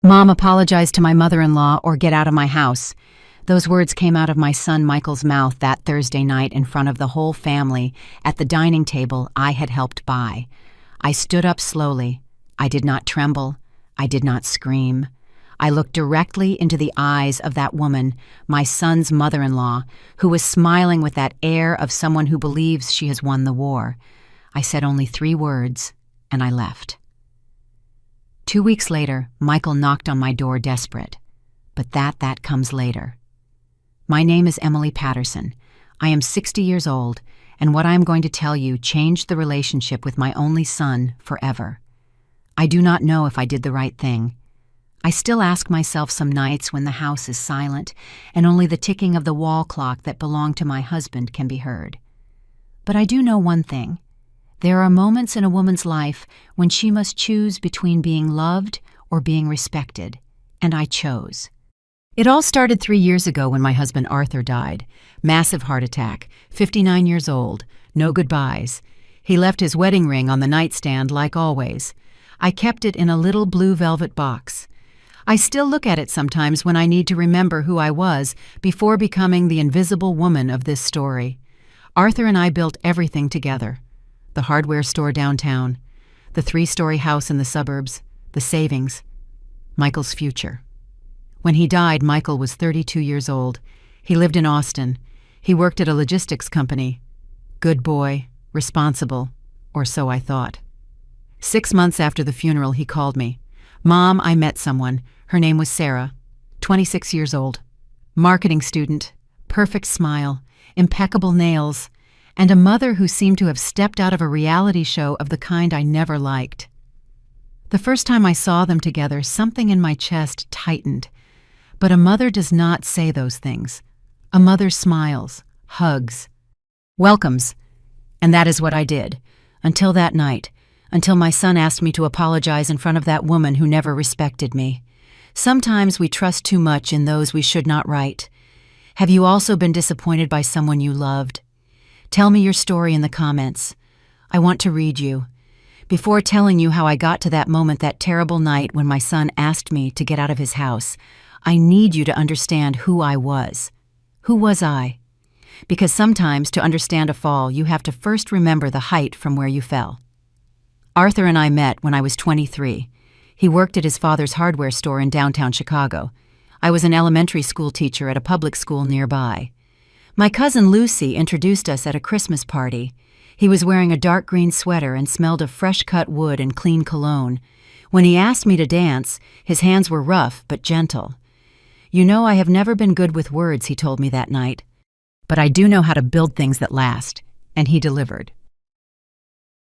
Mom, apologize to my mother-in-law or get out of my house. Those words came out of my son Michael's mouth that Thursday night in front of the whole family at the dining table I had helped buy. I stood up slowly. I did not tremble. I did not scream. I looked directly into the eyes of that woman, my son's mother-in-law, who was smiling with that air of someone who believes she has won the war. I said only 3 words, and I left. 2 weeks later, Michael knocked on my door desperate. But that comes later. My name is Emily Patterson. I am 60 years old, and what I am going to tell you changed the relationship with my only son forever. I do not know if I did the right thing. I still ask myself some nights when the house is silent and only the ticking of the wall clock that belonged to my husband can be heard. But I do know one thing. There are moments in a woman's life when she must choose between being loved or being respected, and I chose. It all started 3 years ago when my husband Arthur died. Massive heart attack, 59 years old, no goodbyes. He left his wedding ring on the nightstand like always. I kept it in a little blue velvet box. I still look at it sometimes when I need to remember who I was before becoming the invisible woman of this story. Arthur and I built everything together. The hardware store downtown, the 3-story house in the suburbs, the savings, Michael's future. When he died, Michael was 32 years old. He lived in Austin. He worked at a logistics company. Good boy, responsible, or so I thought. 6 months after the funeral, he called me. Mom, I met someone. Her name was Sarah, 26 years old. Marketing student, perfect smile, impeccable nails, and a mother who seemed to have stepped out of a reality show of the kind I never liked. The first time I saw them together, something in my chest tightened. But a mother does not say those things. A mother smiles, hugs, welcomes, and that is what I did, until that night, until my son asked me to apologize in front of that woman who never respected me. Sometimes we trust too much in those we should not write. Have you also been disappointed by someone you loved? Tell me your story in the comments. I want to read you. Before telling you how I got to that moment that terrible night when my son asked me to get out of his house, I need you to understand who I was. Who was I? Because sometimes to understand a fall, you have to first remember the height from where you fell. Arthur and I met when I was 23. He worked at his father's hardware store in downtown Chicago. I was an elementary school teacher at a public school nearby. My cousin Lucy introduced us at a Christmas party. He was wearing a dark green sweater and smelled of fresh-cut wood and clean cologne. When he asked me to dance, his hands were rough but gentle. You know, I have never been good with words, he told me that night. But I do know how to build things that last, and he delivered.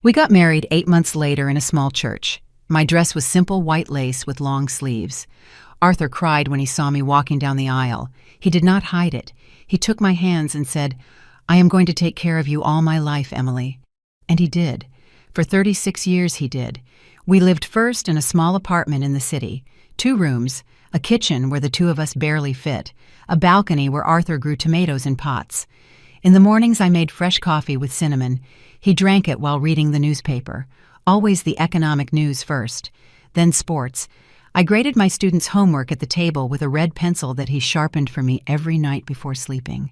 We got married 8 months later in a small church. My dress was simple white lace with long sleeves. Arthur cried when he saw me walking down the aisle. He did not hide it. He took my hands and said, I am going to take care of you all my life, Emily. And he did. For 36 years he did. We lived first in a small apartment in the city, 2 rooms, a kitchen where the 2 of us barely fit, a balcony where Arthur grew tomatoes in pots. In the mornings I made fresh coffee with cinnamon. He drank it while reading the newspaper, always the economic news first, then sports. I graded my students' homework at the table with a red pencil that he sharpened for me every night before sleeping.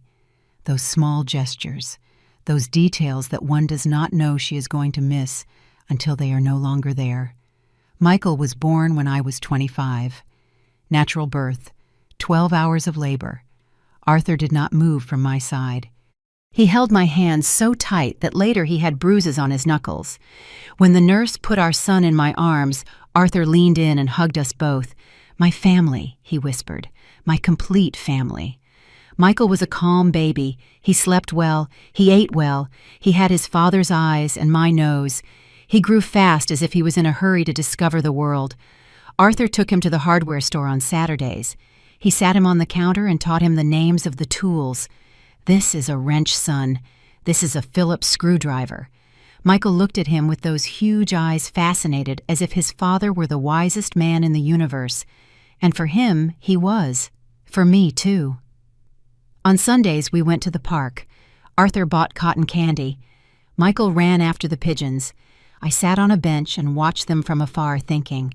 Those small gestures, those details that one does not know she is going to miss until they are no longer there. Michael was born when I was 25. Natural birth, 12 hours of labor. Arthur did not move from my side. He held my hand so tight that later he had bruises on his knuckles. When the nurse put our son in my arms, Arthur leaned in and hugged us both. My family, he whispered, my complete family. Michael was a calm baby. He slept well. He ate well. He had his father's eyes and my nose. He grew fast as if he was in a hurry to discover the world. Arthur took him to the hardware store on Saturdays. He sat him on the counter and taught him the names of the tools. This is a wrench, son. This is a Phillips screwdriver. Michael looked at him with those huge eyes fascinated as if his father were the wisest man in the universe. And for him, he was. For me, too. On Sundays, we went to the park. Arthur bought cotton candy. Michael ran after the pigeons. I sat on a bench and watched them from afar thinking,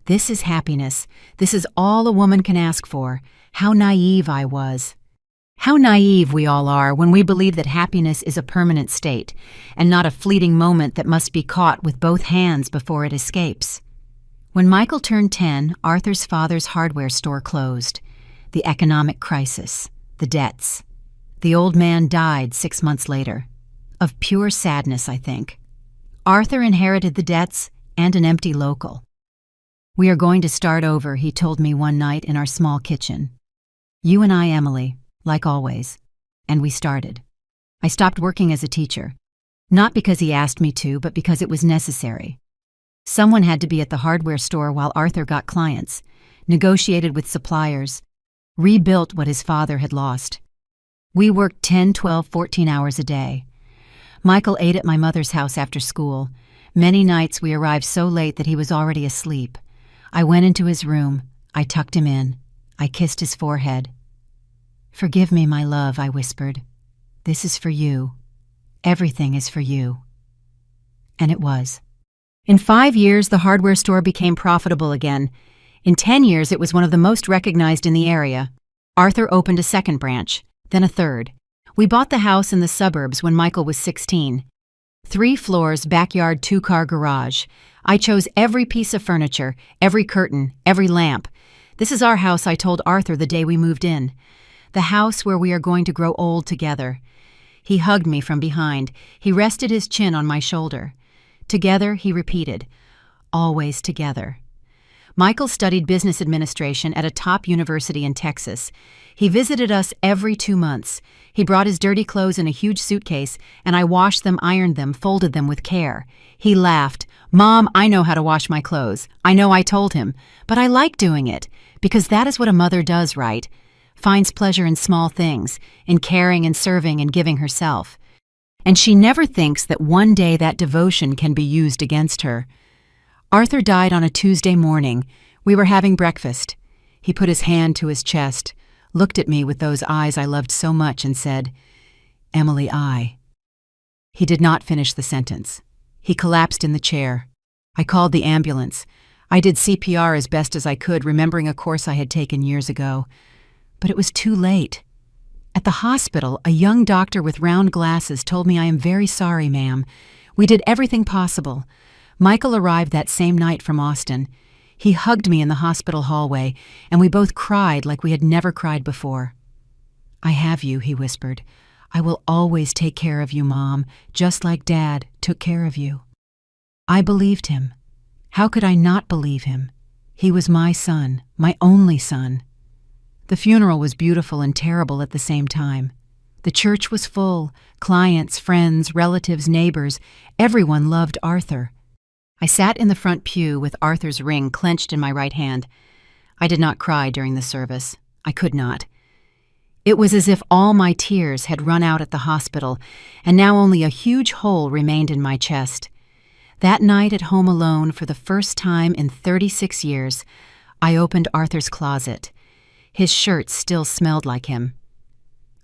This is happiness. This is all a woman can ask for. How naive I was. How naive we all are when we believe that happiness is a permanent state and not a fleeting moment that must be caught with both hands before it escapes. When Michael turned 10, Arthur's father's hardware store closed. The economic crisis, the debts. The old man died 6 months later. Of pure sadness, I think. Arthur inherited the debts and an empty local. "We are going to start over," he told me one night in our small kitchen. "You and I, Emily, like always." And we started. I stopped working as a teacher. Not because he asked me to, but because it was necessary. Someone had to be at the hardware store while Arthur got clients, negotiated with suppliers, rebuilt what his father had lost. We worked 10, 12, 14 hours a day. Michael ate at my mother's house after school. Many nights we arrived so late that he was already asleep. I went into his room. I tucked him in. I kissed his forehead. "Forgive me, my love," I whispered. "This is for you. Everything is for you." And it was. In 5 years, the hardware store became profitable again. In 10 years, it was one of the most recognized in the area. Arthur opened a second branch, then a third. We bought the house in the suburbs when Michael was 16. 3 floors, backyard, 2-car garage. I chose every piece of furniture, every curtain, every lamp. "This is our house," I told Arthur the day we moved in. "The house where we are going to grow old together." He hugged me from behind. He rested his chin on my shoulder. "Together," he repeated. "Always together." Michael studied business administration at a top university in Texas. He visited us every 2 months. He brought his dirty clothes in a huge suitcase, and I washed them, ironed them, folded them with care. He laughed. "Mom, I know how to wash my clothes. I know I told him. But I like doing it, because that is what a mother does, right? Finds pleasure in small things, in caring and serving and giving herself. And she never thinks that one day that devotion can be used against her." Arthur died on a Tuesday morning. We were having breakfast. He put his hand to his chest, looked at me with those eyes I loved so much, and said, "Emily, I." He did not finish the sentence. He collapsed in the chair. I called the ambulance. I did CPR as best as I could, remembering a course I had taken years ago. But it was too late. At the hospital, a young doctor with round glasses told me, "I am very sorry, ma'am. We did everything possible." Michael arrived that same night from Austin. He hugged me in the hospital hallway, and we both cried like we had never cried before. "I have you," he whispered. "I will always take care of you, Mom, just like Dad took care of you." I believed him. How could I not believe him? He was my son, my only son. The funeral was beautiful and terrible at the same time. The church was full. Clients, friends, relatives, neighbors. Everyone loved Arthur. I sat in the front pew with Arthur's ring clenched in my right hand. I did not cry during the service. I could not. It was as if all my tears had run out at the hospital, and now only a huge hole remained in my chest. That night at home alone, for the first time in 36 years, I opened Arthur's closet. His shirts still smelled like him.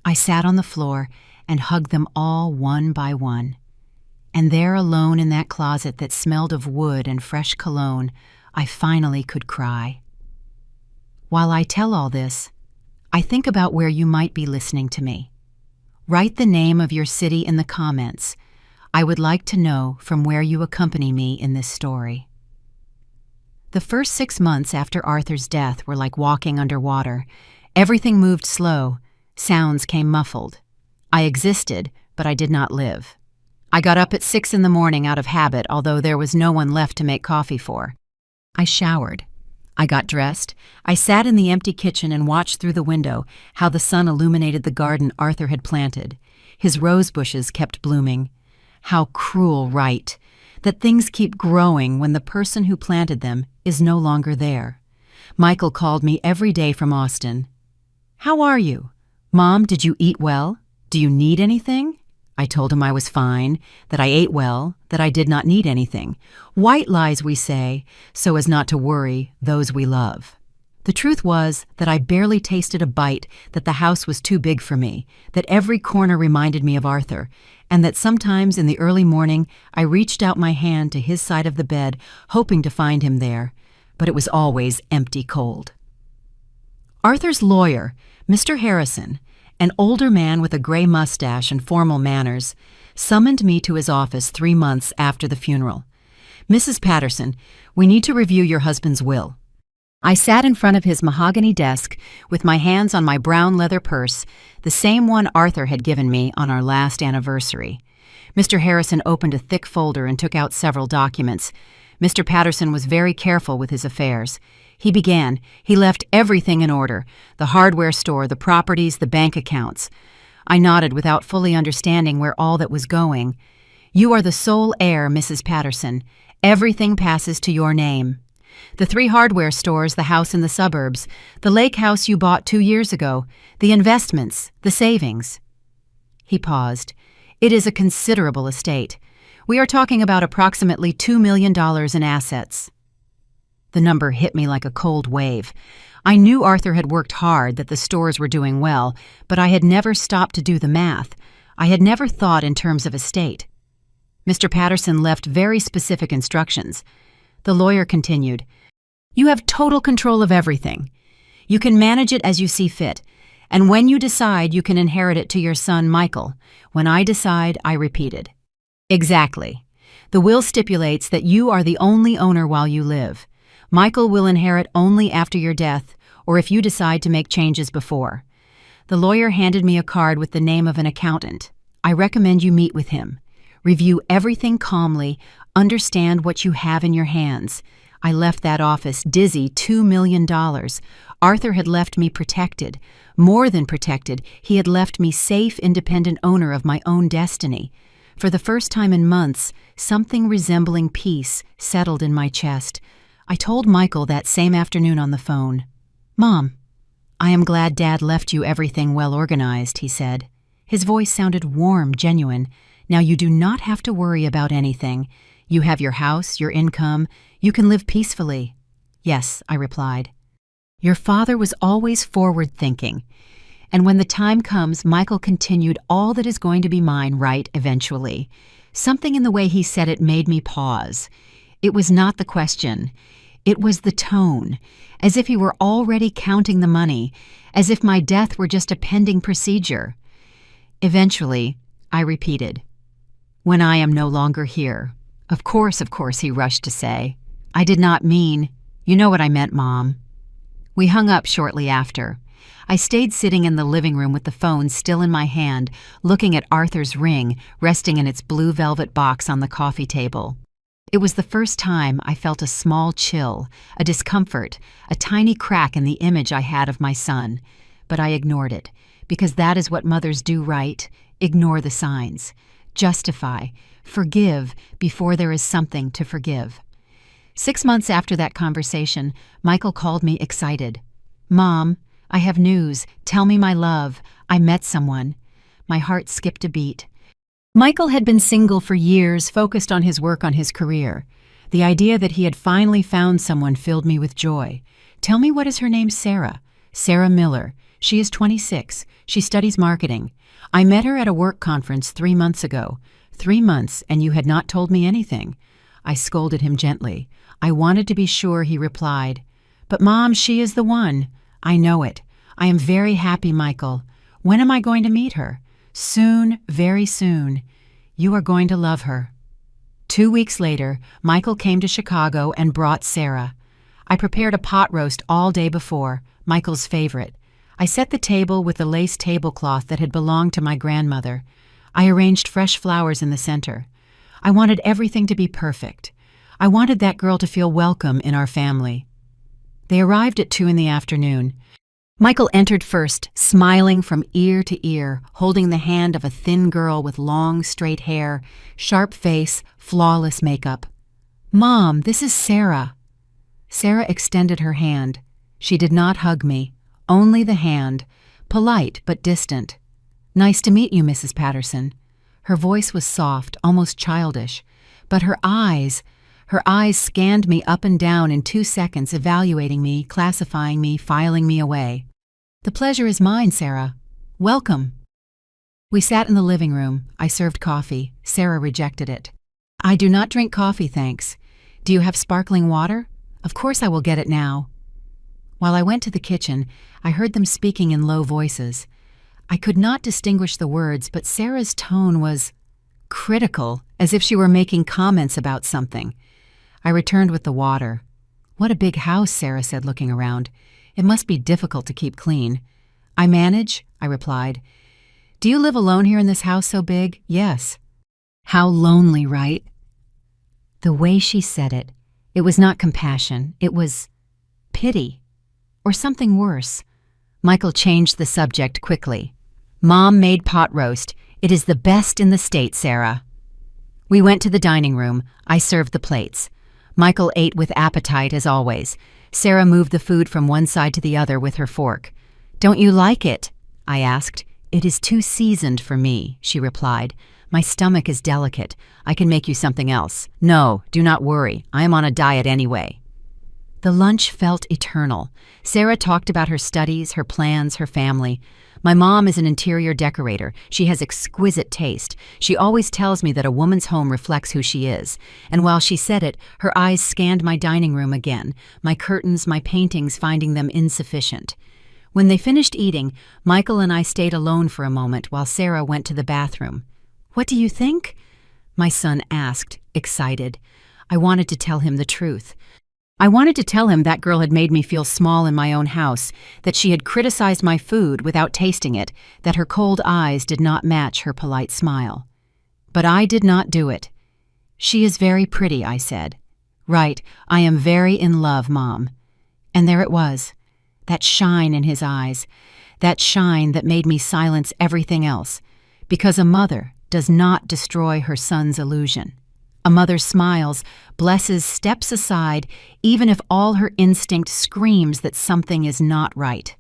I sat on the floor and hugged them all one by one. And there alone in that closet that smelled of wood and fresh cologne, I finally could cry. While I tell all this, I think about where you might be listening to me. Write the name of your city in the comments. I would like to know from where you accompany me in this story. The first 6 months after Arthur's death were like walking underwater. Everything moved slow. Sounds came muffled. I existed, but I did not live. I got up at 6 in the morning out of habit, although there was no one left to make coffee for. I showered. I got dressed. I sat in the empty kitchen and watched through the window how the sun illuminated the garden Arthur had planted. His rose bushes kept blooming. How cruel right, that things keep growing when the person who planted them is no longer there. Michael called me every day from Austin. "How are you? Mom, did you eat well? Do you need anything?" I told him I was fine, that I ate well, that I did not need anything. White lies, we say, so as not to worry those we love. The truth was that I barely tasted a bite, that the house was too big for me, that every corner reminded me of Arthur, and that sometimes in the early morning I reached out my hand to his side of the bed, hoping to find him there. but it was always empty cold. Arthur's lawyer, Mr. Harrison, an older man with a gray mustache and formal manners, summoned me to his office 3 months after the funeral. "Mrs. Patterson, we need to review your husband's will." I sat in front of his mahogany desk with my hands on my brown leather purse, the same one Arthur had given me on our last anniversary. Mr. Harrison opened a thick folder and took out several documents. Mr. Patterson was very careful with his affairs. He began. He left everything in order: the hardware store, the properties, the bank accounts. I nodded without fully understanding where all that was going. "You are the sole heir, Mrs. Patterson. Everything passes to your name. The 3 hardware stores, the house in the suburbs, the lake house you bought 2 years ago, the investments, the savings." He paused. "It is a considerable estate. We are talking about approximately $2 million in assets." The number hit me like a cold wave. I knew Arthur had worked hard, that the stores were doing well, but I had never stopped to do the math. I had never thought in terms of estate. Mr. Patterson left very specific instructions. The lawyer continued, "You have total control of everything. You can manage it as you see fit, and when you decide, you can inherit it to your son, Michael. When I decide, I repeated." "Exactly. The will stipulates that you are the only owner while you live. Michael will inherit only after your death, or if you decide to make changes before." The lawyer handed me a card with the name of an accountant. "I recommend you meet with him. Review everything calmly, understand what you have in your hands." I left that office dizzy. $2 million. Arthur had left me protected. More than protected, he had left me safe, independent owner of my own destiny. For the first time in months, something resembling peace settled in my chest. I told Michael that same afternoon on the phone. "Mom, I am glad Dad left you everything well organized," he said. His voice sounded warm, genuine. "Now you do not have to worry about anything. You have your house, your income. You can live peacefully." "Yes," I replied. "Your father was always forward-thinking. And when the time comes, Michael continued, all that is going to be mine right eventually." Something in the way he said it made me pause. It was not the question. It was the tone, as if he were already counting the money, as if my death were just a pending procedure. "Eventually," I repeated. "When I am no longer here." Of course, he rushed to say. "I did not mean—" "You know what I meant, Mom." We hung up shortly after. I stayed sitting in the living room with the phone still in my hand, looking at Arthur's ring resting in its blue velvet box on the coffee table. It was the first time I felt a small chill, a discomfort, a tiny crack in the image I had of my son. But I ignored it, because that is what mothers do, right? Ignore the signs. Justify. Forgive before there is something to forgive. 6 months after that conversation, Michael called me excited. "Mom, I have news. Tell me, my love. I met someone." My heart skipped a beat. Michael had been single for years, focused on his work, on his career. The idea that he had finally found someone filled me with joy. "Tell me, what is her name?" "Sarah. Sarah Miller. She is 26. She studies marketing. I met her at a work conference 3 months ago. 3 months, and you had not told me anything." I scolded him gently. I wanted to be sure, he replied. "But Mom, she is the one." "I know it. I am very happy, Michael. When am I going to meet her?" "Soon, very soon. You are going to love her." 2 weeks later, Michael came to Chicago and brought Sarah. I prepared a pot roast all day before, Michael's favorite. I set the table with the lace tablecloth that had belonged to my grandmother. I arranged fresh flowers in the center. I wanted everything to be perfect. I wanted that girl to feel welcome in our family. They arrived at 2 in the afternoon. Michael entered first, smiling from ear to ear, holding the hand of a thin girl with long, straight hair, sharp face, flawless makeup. "Mom, this is Sarah." Sarah extended her hand. She did not hug me, only the hand, polite but distant. "Nice to meet you, Mrs. Patterson." Her voice was soft, almost childish, but her eyes scanned me up and down in 2 seconds, evaluating me, classifying me, filing me away. "The pleasure is mine, Sarah. Welcome." We sat in the living room. I served coffee. Sarah rejected it. "I do not drink coffee, thanks. Do you have sparkling water?" Of course I will get it now. While I went to the kitchen, I heard them speaking in low voices. I could not distinguish the words, but Sarah's tone was critical, as if she were making comments about something. I returned with the water. "What a big house," Sarah said, looking around. "It must be difficult to keep clean." "I manage," I replied. "Do you live alone here in this house so big?" "Yes." "How lonely, right?" The way she said it, it was not compassion, it was pity, or something worse. Michael changed the subject quickly. "Mom made pot roast. It is the best in the state, Sarah." We went to the dining room. I served the plates. Michael ate with appetite as always. Sarah moved the food from one side to the other with her fork. "Don't you like it?" I asked. "It is too seasoned for me," she replied. "My stomach is delicate. I can make you something else." "No, do not worry. I am on a diet anyway." The lunch felt eternal. Sarah talked about her studies, her plans, her family. My mom is an interior decorator. She has exquisite taste. She always tells me that a woman's home reflects who she is. And while she said it, her eyes scanned my dining room again, my curtains, my paintings, finding them insufficient. When they finished eating, Michael and I stayed alone for a moment while Sarah went to the bathroom. "What do you think?" my son asked, excited. I wanted to tell him the truth. I wanted to tell him that girl had made me feel small in my own house, that she had criticized my food without tasting it, that her cold eyes did not match her polite smile. But I did not do it. "She is very pretty," I said. "Right, I am very in love, Mom." And there it was, that shine in his eyes, that shine that made me silence everything else, because a mother does not destroy her son's illusion. A mother smiles, blesses, steps aside, even if all her instinct screams that something is not right.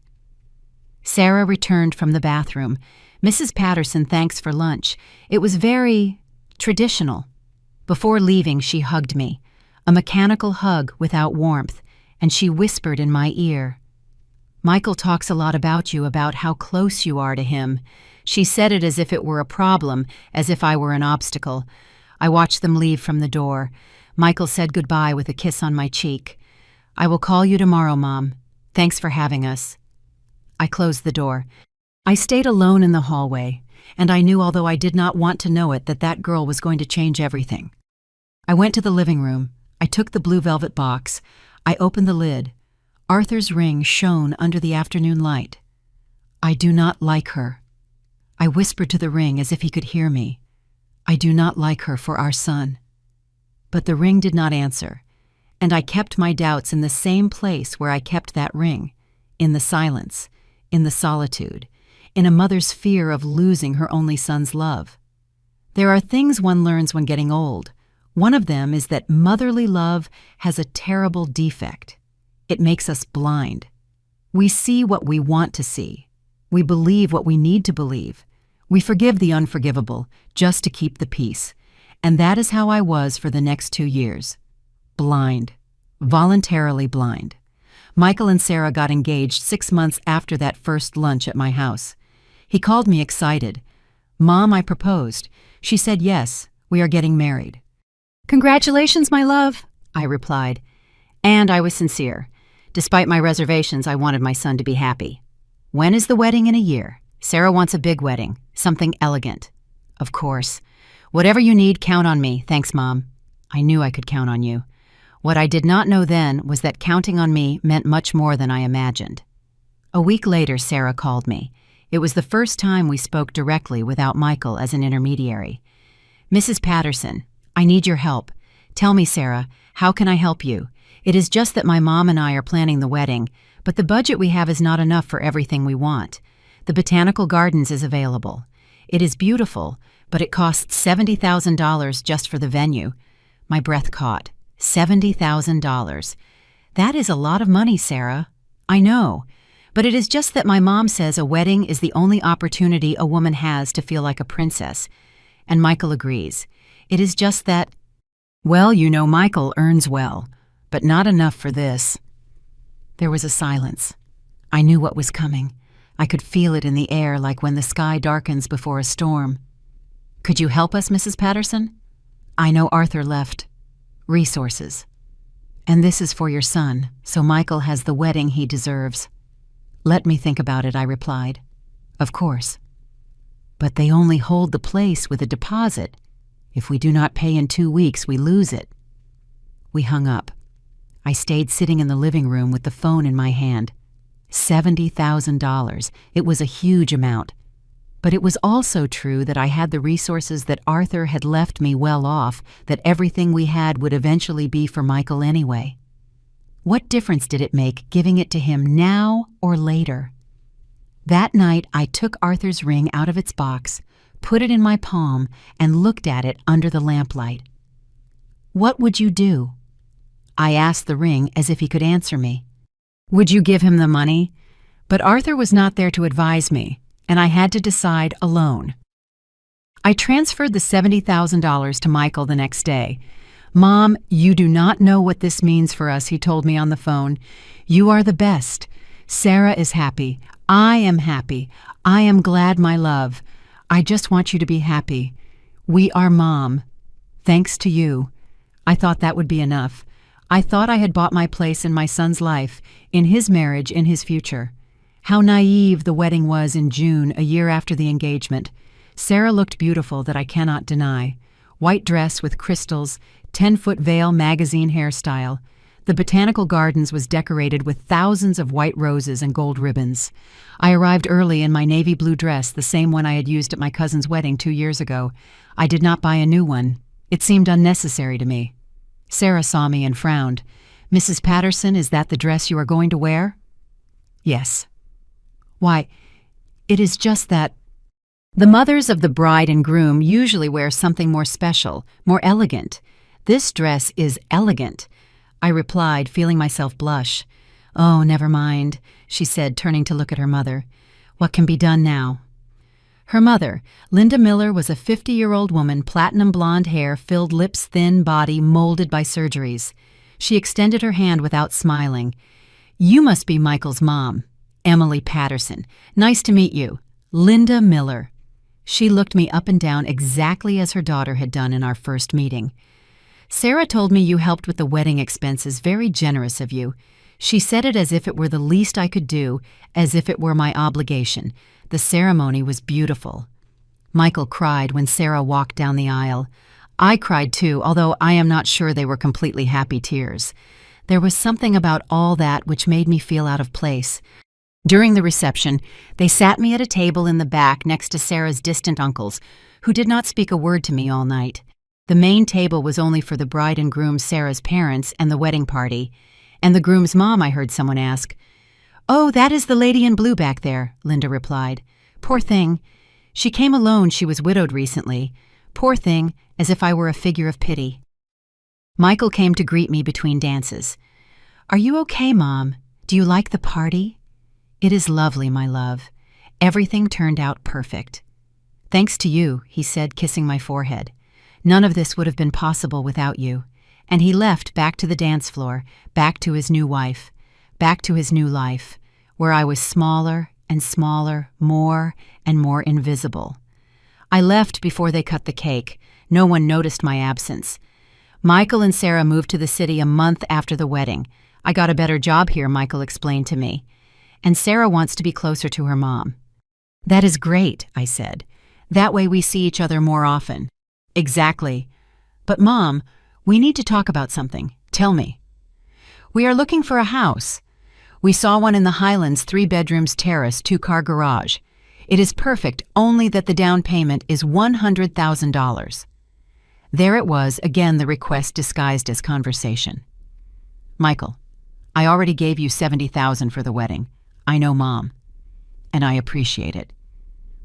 Sarah returned from the bathroom. "Mrs. Patterson, thanks for lunch. It was very traditional." Before leaving, she hugged me, a mechanical hug without warmth, and she whispered in my ear, "Michael talks a lot about you, about how close you are to him." She said it as if it were a problem, as if I were an obstacle. I watched them leave from the door. Michael said goodbye with a kiss on my cheek. "I will call you tomorrow, Mom. Thanks for having us." I closed the door. I stayed alone in the hallway, and I knew, although I did not want to know it, that that girl was going to change everything. I went to the living room. I took the blue velvet box. I opened the lid. Arthur's ring shone under the afternoon light. "I do not like her." I whispered to the ring as if he could hear me. "I do not like her for our son." But the ring did not answer, and I kept my doubts in the same place where I kept that ring, in the silence, in the solitude, in a mother's fear of losing her only son's love. There are things one learns when getting old. One of them is that motherly love has a terrible defect. It makes us blind. We see what we want to see. We believe what we need to believe. We forgive the unforgivable just to keep the peace. And that is how I was for the next 2 years. Blind. Voluntarily blind. Michael and Sarah got engaged 6 months after that first lunch at my house. He called me excited. "Mom, I proposed." She said, "Yes, we are getting married." "Congratulations, my love," I replied. And I was sincere. Despite my reservations, I wanted my son to be happy. "When is the wedding?" "In a year. Sarah wants a big wedding, something elegant." "Of course. Whatever you need, count on me. Thanks, Mom." I knew I could count on you. What I did not know then was that counting on me meant much more than I imagined. A week later, Sarah called me. It was the first time we spoke directly without Michael as an intermediary. "Mrs. Patterson, I need your help. Tell me, Sarah, how can I help you? It is just that my mom and I are planning the wedding, but the budget we have is not enough for everything we want. The Botanical Gardens is available. It is beautiful, but it costs $70,000 just for the venue." My breath caught. $70,000. That is a lot of money, Sarah. I know, but it is just that my mom says a wedding is the only opportunity a woman has to feel like a princess. And Michael agrees. It is just that, well, you know, Michael earns well, but not enough for this. There was a silence. I knew what was coming. I could feel it in the air like when the sky darkens before a storm. "Could you help us, Mrs. Patterson?" "I know Arthur left. Resources." And this is for your son, so Michael has the wedding he deserves. Let me think about it, I replied. Of course. But they only hold the place with a deposit. If we do not pay in 2 weeks, we lose it. We hung up. I stayed sitting in the living room with the phone in my hand. $70,000. It was a huge amount. But it was also true that I had the resources that Arthur had left me well off, that everything we had would eventually be for Michael anyway. What difference did it make giving it to him now or later? That night, I took Arthur's ring out of its box, put it in my palm, and looked at it under the lamplight. What would you do? I asked the ring as if he could answer me. Would you give him the money? But Arthur was not there to advise me, and I had to decide alone. I transferred the $70,000 to Michael the next day. Mom, you do not know what this means for us, he told me on the phone. You are the best. Sarah is happy. I am happy. I am glad, my love. I just want you to be happy. We are Mom. Thanks to you. I thought that would be enough. I thought I had bought my place in my son's life, in his marriage, in his future. How naive the wedding was in June, a year after the engagement. Sarah looked beautiful, that I cannot deny. White dress with crystals, 10-foot veil magazine hairstyle. The botanical gardens was decorated with thousands of white roses and gold ribbons. I arrived early in my navy blue dress, the same one I had used at my cousin's wedding 2 years ago. I did not buy a new one. It seemed unnecessary to me. Sarah saw me and frowned. Mrs. Patterson, is that the dress you are going to wear? Yes. Why, it is just that the mothers of the bride and groom usually wear something more special, more elegant. This dress is elegant, I replied, feeling myself blush. Oh, never mind, she said, turning to look at her mother. What can be done now? Her mother, Linda Miller, was a 50-year-old woman, platinum blonde hair, filled lips, thin body, molded by surgeries. She extended her hand without smiling. You must be Michael's mom. Emily Patterson. Nice to meet you. Linda Miller. She looked me up and down exactly as her daughter had done in our first meeting. Sarah told me you helped with the wedding expenses. Very generous of you. She said it as if it were the least I could do, as if it were my obligation. The ceremony was beautiful. Michael cried when Sarah walked down the aisle. I cried too, although I am not sure they were completely happy tears. There was something about all that which made me feel out of place. During the reception, they sat me at a table in the back next to Sarah's distant uncles, who did not speak a word to me all night. The main table was only for the bride and groom, Sarah's parents, and the wedding party. And the groom's mom, I heard someone ask. Oh, that is the lady in blue back there, Linda replied. Poor thing. She came alone. She was widowed recently. Poor thing, as if I were a figure of pity. Michael came to greet me between dances. Are you okay, Mom? Do you like the party? It is lovely, my love. Everything turned out perfect. Thanks to you, he said, kissing my forehead. None of this would have been possible without you. And he left back to the dance floor, back to his new wife, back to his new life, where I was smaller and smaller, more and more invisible. I left before they cut the cake. No one noticed my absence. Michael and Sarah moved to the city a month after the wedding. I got a better job here, Michael explained to me. And Sarah wants to be closer to her mom. That is great, I said. That way we see each other more often. Exactly. But Mom, we need to talk about something. Tell me. We are looking for a house. We saw one in the Highlands, 3 bedrooms, terrace, 2-car garage. It is perfect, only that the down payment is $100,000. There it was, again the request disguised as conversation. Michael, I already gave you $70,000 for the wedding. I know, Mom, and I appreciate it.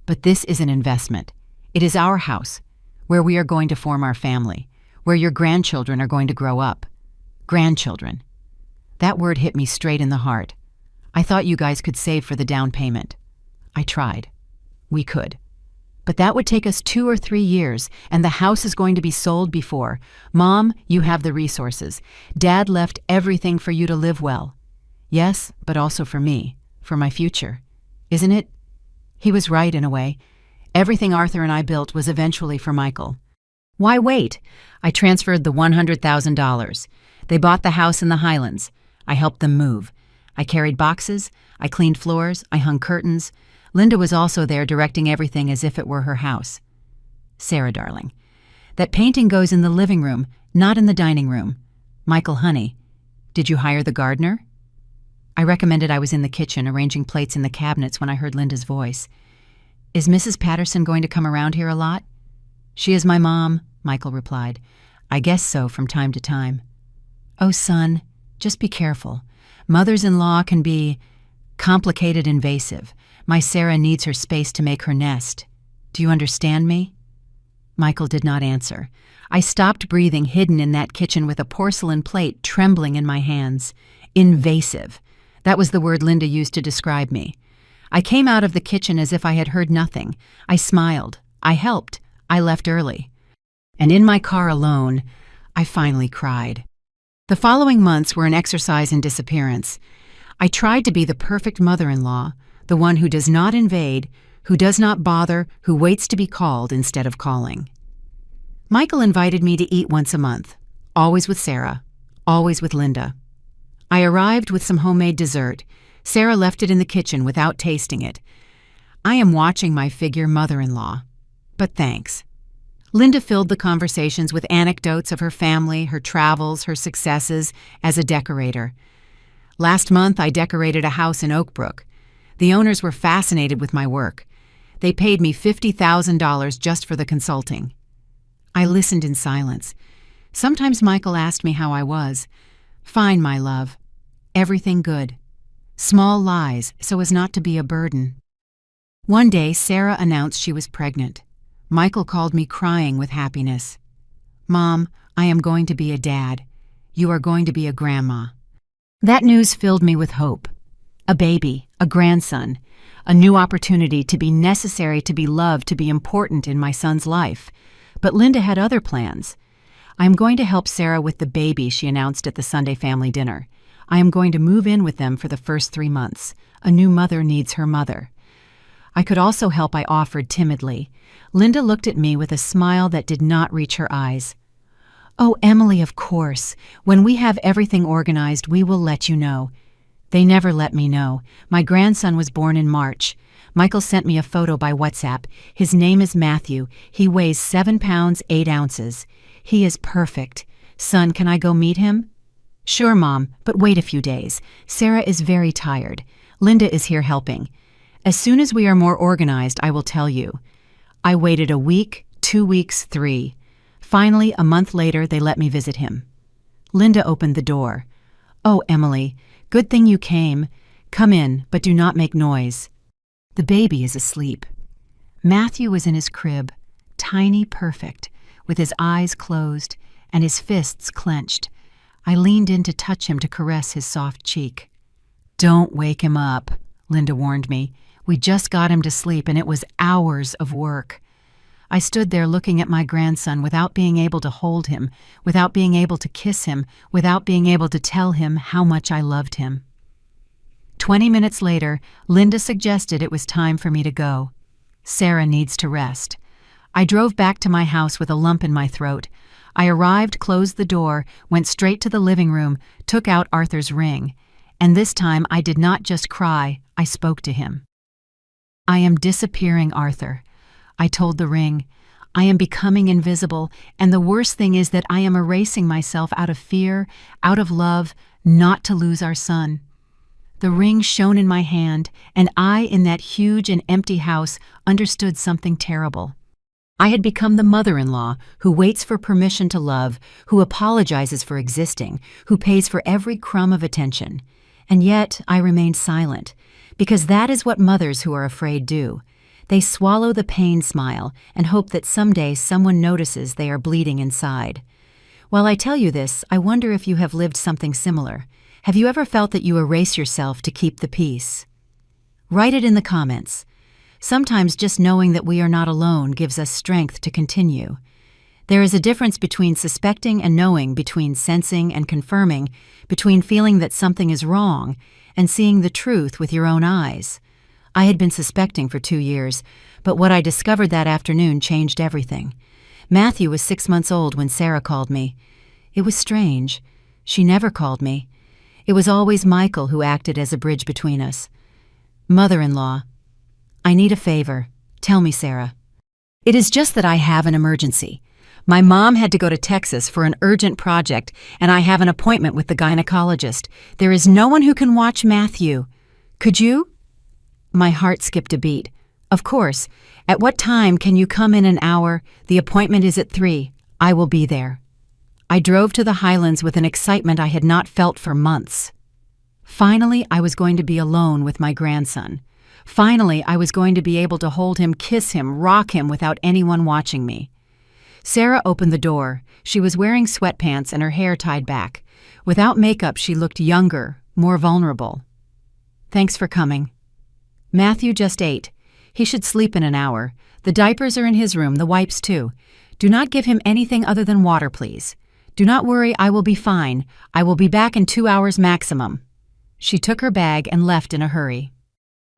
But this is an investment. It is our house, where we are going to form our family, where your grandchildren are going to grow up. Grandchildren. That word hit me straight in the heart. I thought you guys could save for the down payment. I tried. We could. But that would take us 2 or 3 years, and the house is going to be sold before. Mom, you have the resources. Dad left everything for you to live well. Yes, but also for me, for my future. Isn't it? He was right in a way. Everything Arthur and I built was eventually for Michael. Why wait? I transferred the $100,000. They bought the house in the Highlands. I helped them move. I carried boxes, I cleaned floors, I hung curtains. Linda was also there directing everything as if it were her house. Sarah, darling, that painting goes in the living room, not in the dining room. Michael, honey, did you hire the gardener? I recommended I was in the kitchen arranging plates in the cabinets when I heard Linda's voice. Is Mrs. Patterson going to come around here a lot? She is my mom, Michael replied. I guess so from time to time. Oh, son, just be careful. Mothers-in-law can be complicated, invasive. My Sarah needs her space to make her nest. Do you understand me? Michael did not answer. I stopped breathing, hidden in that kitchen with a porcelain plate trembling in my hands. Invasive. That was the word Linda used to describe me. I came out of the kitchen as if I had heard nothing. I smiled. I helped. I left early. And in my car alone, I finally cried. The following months were an exercise in disappearance. I tried to be the perfect mother-in-law, the one who does not invade, who does not bother, who waits to be called instead of calling. Michael invited me to eat once a month, always with Sarah, always with Linda. I arrived with some homemade dessert. Sarah left it in the kitchen without tasting it. I am watching my figure mother-in-law, but thanks. Linda filled the conversations with anecdotes of her family, her travels, her successes as a decorator. Last month, I decorated a house in Oak Brook. The owners were fascinated with my work. They paid me $50,000 just for the consulting. I listened in silence. Sometimes Michael asked me how I was. Fine, my love. Everything good. Small lies, so as not to be a burden. One day, Sarah announced she was pregnant. Michael called me crying with happiness. Mom, I am going to be a dad. You are going to be a grandma. That news filled me with hope. A baby, a grandson, a new opportunity to be necessary, to be loved, to be important in my son's life. But Linda had other plans. I am going to help Sarah with the baby, she announced at the Sunday family dinner. I am going to move in with them for the first 3 months. A new mother needs her mother. I could also help, I offered timidly. Linda looked at me with a smile that did not reach her eyes. Oh, Emily, of course. When we have everything organized, we will let you know. They never let me know. My grandson was born in March. Michael sent me a photo by WhatsApp. His name is Matthew. He weighs 7 pounds, 8 ounces. He is perfect. Son, can I go meet him? Sure, Mom, but wait a few days. Sarah is very tired. Linda is here helping. As soon as we are more organized, I will tell you. I waited a week, 2 weeks, 3. Finally, a month later, they let me visit him. Linda opened the door. Oh, Emily, good thing you came. Come in, but do not make noise. The baby is asleep. Matthew was in his crib, tiny, perfect, with his eyes closed and his fists clenched. I leaned in to touch him, to caress his soft cheek. Don't wake him up, Linda warned me. We just got him to sleep, and it was hours of work. I stood there looking at my grandson without being able to hold him, without being able to kiss him, without being able to tell him how much I loved him. 20 minutes later, Linda suggested it was time for me to go. Sarah needs to rest. I drove back to my house with a lump in my throat. I arrived, closed the door, went straight to the living room, took out Arthur's ring. And this time I did not just cry, I spoke to him. I am disappearing, Arthur. I told the ring. I am becoming invisible, and the worst thing is that I am erasing myself out of fear, out of love, not to lose our son. The ring shone in my hand, and I, in that huge and empty house, understood something terrible. I had become the mother-in-law who waits for permission to love, who apologizes for existing, who pays for every crumb of attention. And yet I remained silent, because that is what mothers who are afraid do. They swallow the pain smile and hope that someday someone notices they are bleeding inside. While I tell you this, I wonder if you have lived something similar. Have you ever felt that you erase yourself to keep the peace? Write it in the comments. Sometimes just knowing that we are not alone gives us strength to continue. There is a difference between suspecting and knowing, between sensing and confirming, between feeling that something is wrong and seeing the truth with your own eyes. I had been suspecting for 2 years, but what I discovered that afternoon changed everything. Matthew was 6 months old when Sarah called me. It was strange. She never called me. It was always Michael who acted as a bridge between us. Mother-in-law, I need a favor. Tell me, Sarah. It is just that I have an emergency. My mom had to go to Texas for an urgent project, and I have an appointment with the gynecologist. There is no one who can watch Matthew. Could you? My heart skipped a beat. Of course. At what time can you come in an hour? The appointment is at 3. I will be there. I drove to the Highlands with an excitement I had not felt for months. Finally, I was going to be alone with my grandson. Finally, I was going to be able to hold him, kiss him, rock him without anyone watching me. Sarah opened the door. She was wearing sweatpants and her hair tied back. Without makeup, she looked younger, more vulnerable. Thanks for coming. Matthew just ate. He should sleep in an hour. The diapers are in his room, the wipes too. Do not give him anything other than water, please. Do not worry, I will be fine. I will be back in 2 hours maximum. She took her bag and left in a hurry.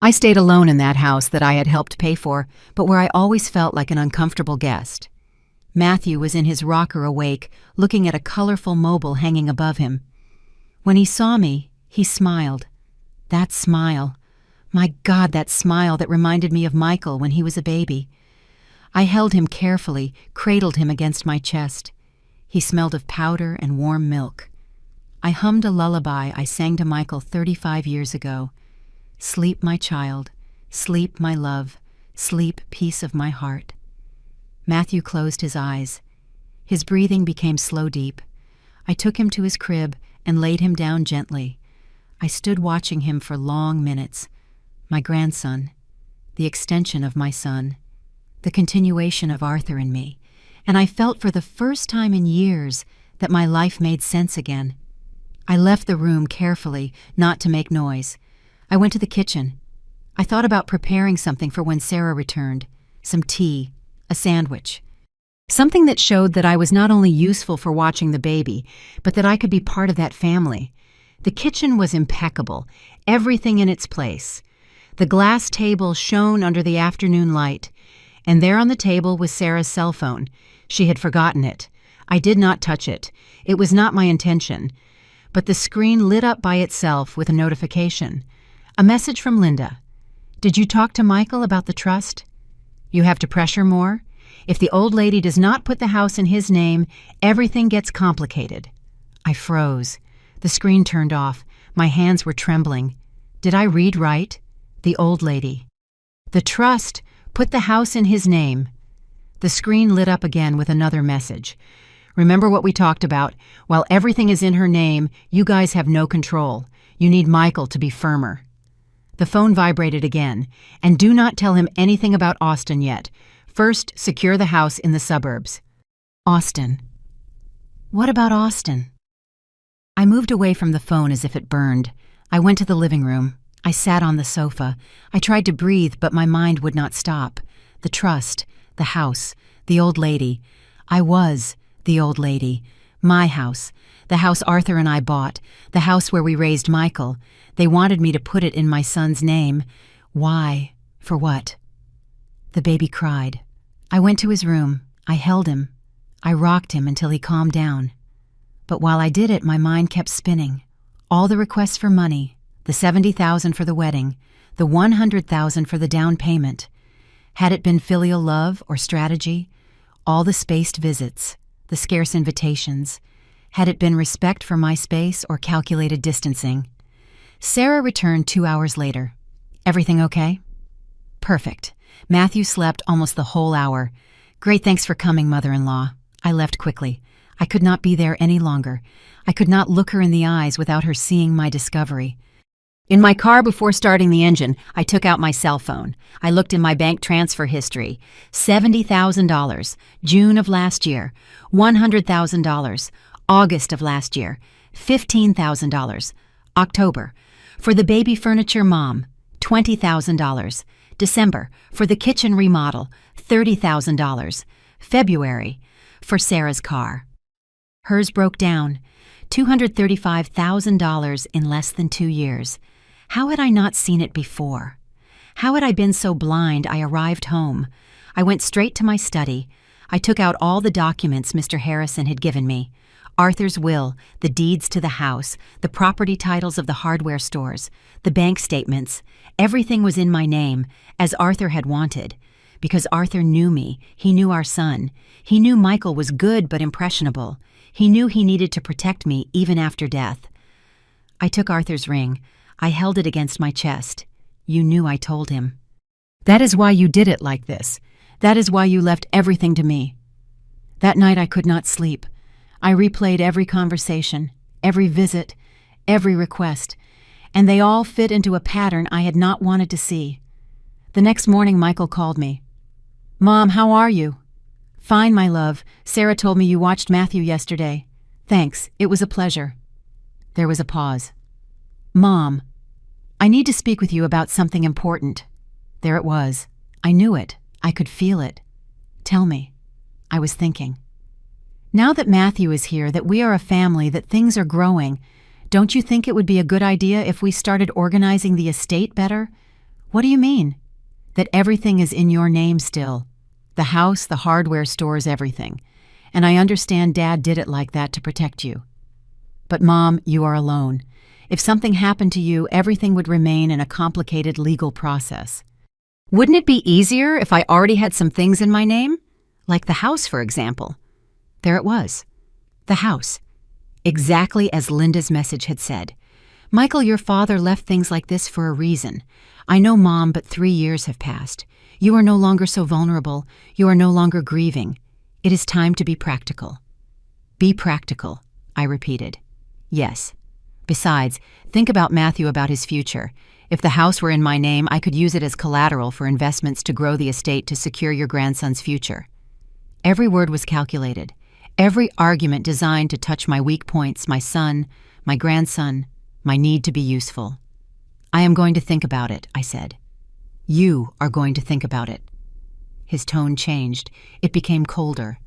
I stayed alone in that house that I had helped pay for, but where I always felt like an uncomfortable guest. Matthew was in his rocker awake, looking at a colorful mobile hanging above him. When he saw me, he smiled. That smile. My God, that smile that reminded me of Michael when he was a baby. I held him carefully, cradled him against my chest. He smelled of powder and warm milk. I hummed a lullaby I sang to Michael 35 years ago. Sleep, my child. Sleep, my love. Sleep, peace of my heart. Matthew closed his eyes. His breathing became slow deep. I took him to his crib and laid him down gently. I stood watching him for long minutes. My grandson, the extension of my son, the continuation of Arthur and me, and I felt for the first time in years that my life made sense again. I left the room carefully, not to make noise. I went to the kitchen. I thought about preparing something for when Sarah returned, some tea, a sandwich. Something that showed that I was not only useful for watching the baby, but that I could be part of that family. The kitchen was impeccable, everything in its place. The glass table shone under the afternoon light, and there on the table was Sarah's cell phone. She had forgotten it. I did not touch it. It was not my intention. But the screen lit up by itself with a notification. A message from Linda. Did you talk to Michael about the trust? You have to pressure more. If the old lady does not put the house in his name, everything gets complicated. I froze. The screen turned off. My hands were trembling. Did I read right? The old lady. The trust, put the house in his name. The screen lit up again with another message. Remember what we talked about. While everything is in her name, you guys have no control. You need Michael to be firmer. The phone vibrated again. And do not tell him anything about Austin yet. First, secure the house in the suburbs. Austin. What about Austin? I moved away from the phone as if it burned. I went to the living room. I sat on the sofa. I tried to breathe, but my mind would not stop. The trust, the house, the old lady. I was the old lady. My house. The house Arthur and I bought. The house where we raised Michael. They wanted me to put it in my son's name. Why? For what? The baby cried. I went to his room. I held him. I rocked him until he calmed down. But while I did it, my mind kept spinning. All the requests for money, the $70,000 for the wedding, the $100,000 for the down payment. Had it been filial love or strategy? All the spaced visits, the scarce invitations. Had it been respect for my space or calculated distancing? Sarah returned 2 hours later. Everything okay? Perfect. Matthew slept almost the whole hour. Great, thanks for coming, mother-in-law. I left quickly. I could not be there any longer. I could not look her in the eyes without her seeing my discovery. In my car before starting the engine, I took out my cell phone. I looked in my bank transfer history. $70,000, June of last year. $100,000, August of last year. $15,000, October. For the baby furniture mom, $20,000. December, for the kitchen remodel, $30,000. February, for Sarah's car. Hers broke down, $235,000 in less than 2 years. How had I not seen it before? How had I been so blind? I arrived home. I went straight to my study. I took out all the documents Mr. Harrison had given me. Arthur's will, the deeds to the house, the property titles of the hardware stores, the bank statements, everything was in my name, as Arthur had wanted. Because Arthur knew me, he knew our son. He knew Michael was good but impressionable. He knew he needed to protect me even after death. I took Arthur's ring. I held it against my chest. You knew I told him. That is why you did it like this. That is why you left everything to me. That night I could not sleep. I replayed every conversation, every visit, every request, and they all fit into a pattern I had not wanted to see. The next morning Michael called me. "Mom, how are you?" "Fine, my love. Sarah told me you watched Matthew yesterday." "Thanks, it was a pleasure." There was a pause. "Mom, I need to speak with you about something important." There it was. I knew it. I could feel it. "Tell me." I was thinking. "Now that Matthew is here, that we are a family, that things are growing, don't you think it would be a good idea if we started organizing the estate better?" "What do you mean?" "That everything is in your name still. The house, the hardware stores, everything. And I understand Dad did it like that to protect you. But Mom, you are alone. If something happened to you, everything would remain in a complicated legal process. Wouldn't it be easier if I already had some things in my name? Like the house, for example." There it was. The house. Exactly as Linda's message had said. "Michael, your father left things like this for a reason. I know, Mom, but 3 years have passed. You are no longer so vulnerable. You are no longer grieving. It is time to be practical." "Be practical," I repeated. "Yes. Besides, think about Matthew, about his future. If the house were in my name, I could use it as collateral for investments to grow the estate to secure your grandson's future." Every word was calculated. Every argument designed to touch my weak points, my son, my grandson, my need to be useful. "I am going to think about it," I said. "You are going to think about it." His tone changed. It became colder.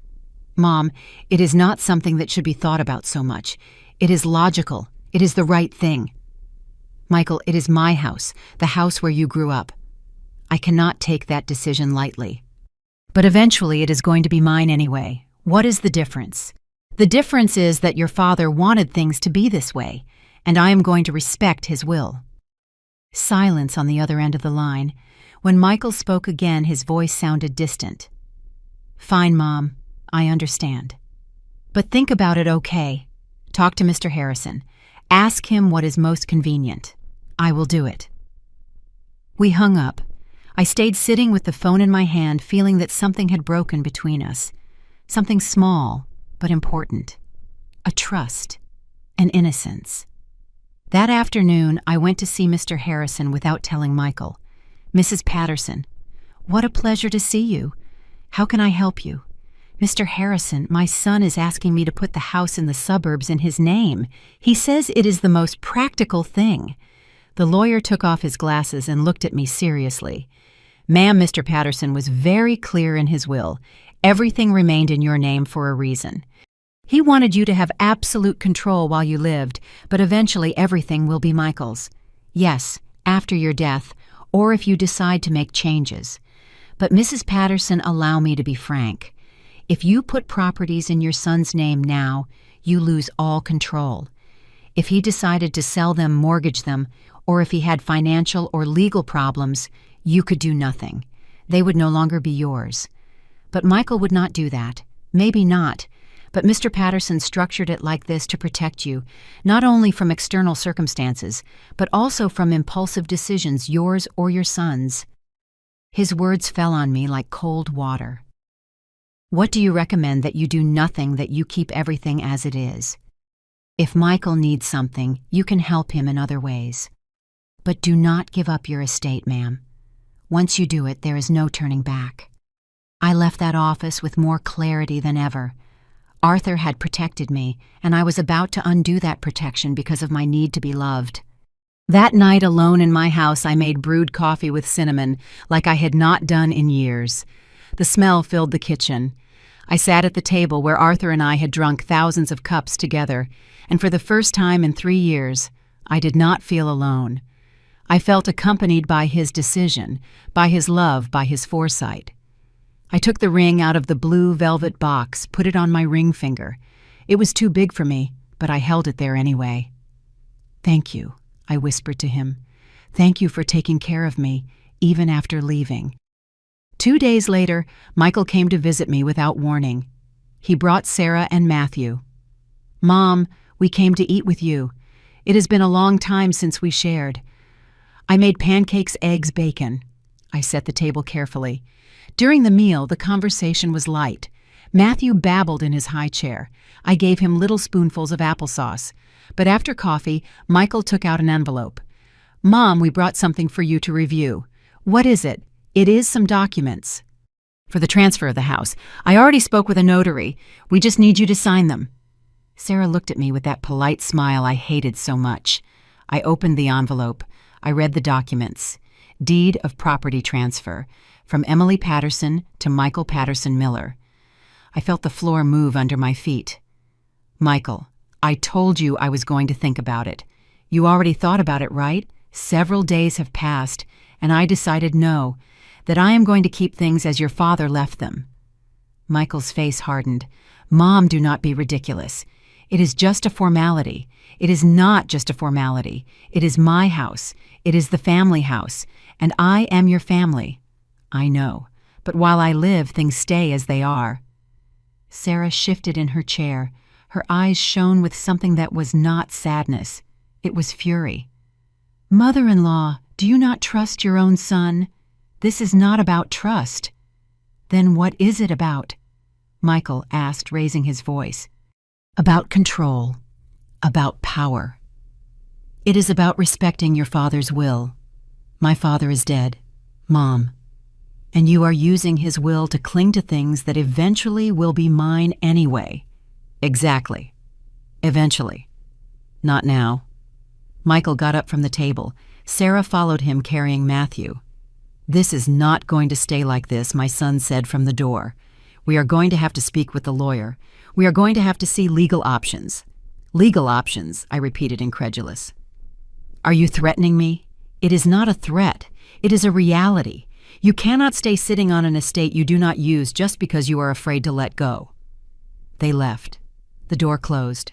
"Mom, it is not something that should be thought about so much. It is logical. It is the right thing. Michael, it is my house, the house where you grew up. I cannot take that decision lightly. But eventually it is going to be mine anyway. What is the difference? The difference is that your father wanted things to be this way, and I am going to respect his will." Silence on the other end of the line. When Michael spoke again, his voice sounded distant. "Fine, Mom. I understand. But think about it, okay? Talk to Mr. Harrison. Ask him what is most convenient. I will do it." We hung up. I stayed sitting with the phone in my hand, feeling that something had broken between us. Something small, but important. A trust. An innocence. That afternoon, I went to see Mr. Harrison without telling Michael. "Mrs. Patterson, what a pleasure to see you. How can I help you?" "Mr. Harrison, my son is asking me to put the house in the suburbs in his name. He says it is the most practical thing." The lawyer took off his glasses and looked at me seriously. "Ma'am, Mr. Patterson was very clear in his will. Everything remained in your name for a reason. He wanted you to have absolute control while you lived, but eventually everything will be Michael's. Yes, after your death, or if you decide to make changes. But Mrs. Patterson, allow me to be frank. If you put properties in your son's name now, you lose all control. If he decided to sell them, mortgage them, or if he had financial or legal problems, you could do nothing. They would no longer be yours. But Michael would not do that. Maybe not. But Mr. Patterson structured it like this to protect you, not only from external circumstances, but also from impulsive decisions, yours or your son's." His words fell on me like cold water. "What do you recommend, that you do nothing, that you keep everything as it is? If Michael needs something, you can help him in other ways. But do not give up your estate, ma'am. Once you do it, there is no turning back." I left that office with more clarity than ever. Arthur had protected me, and I was about to undo that protection because of my need to be loved. That night, alone in my house, I made brewed coffee with cinnamon like I had not done in years. The smell filled the kitchen. I sat at the table where Arthur and I had drunk thousands of cups together, and for the first time in 3 years, I did not feel alone. I felt accompanied by his decision, by his love, by his foresight. I took the ring out of the blue velvet box, put it on my ring finger. It was too big for me, but I held it there anyway. "Thank you," I whispered to him. "Thank you for taking care of me, even after leaving." 2 days later, Michael came to visit me without warning. He brought Sarah and Matthew. "Mom, we came to eat with you. It has been a long time since we shared. I made pancakes, eggs, bacon." I set the table carefully. During the meal, the conversation was light. Matthew babbled in his high chair. I gave him little spoonfuls of applesauce. But after coffee, Michael took out an envelope. "Mom, we brought something for you to review." "What is it?" "It is some documents." "For the transfer of the house. I already spoke with a notary. We just need you to sign them." Sarah looked at me with that polite smile I hated so much. I opened the envelope. I read the documents. Deed of property transfer, from Emily Patterson to Michael Patterson Miller. I felt the floor move under my feet. "Michael, I told you I was going to think about it. You already thought about it, right? Several days have passed, and I decided no, that I am going to keep things as your father left them." Michael's face hardened. "Mom, do not be ridiculous. It is just a formality. It is not just a formality. It is my house. It is the family house, and I am your family." "I know, but while I live, things stay as they are." Sarah shifted in her chair. Her eyes shone with something that was not sadness. It was fury. "Mother-in-law, do you not trust your own son? This is not about trust." "Then what is it about?" Michael asked, raising his voice. "About control. About power. It is about respecting your father's will. My father is dead, Mom, and you are using his will to cling to things that eventually will be mine anyway." "Exactly. Eventually. Not now." Michael got up from the table. Sarah followed him carrying Matthew. "This is not going to stay like this," my son said from the door. "We are going to have to speak with the lawyer. We are going to have to see legal options." "Legal options," I repeated, incredulous. "Are you threatening me?" "It is not a threat. It is a reality. You cannot stay sitting on an estate you do not use just because you are afraid to let go." They left. The door closed,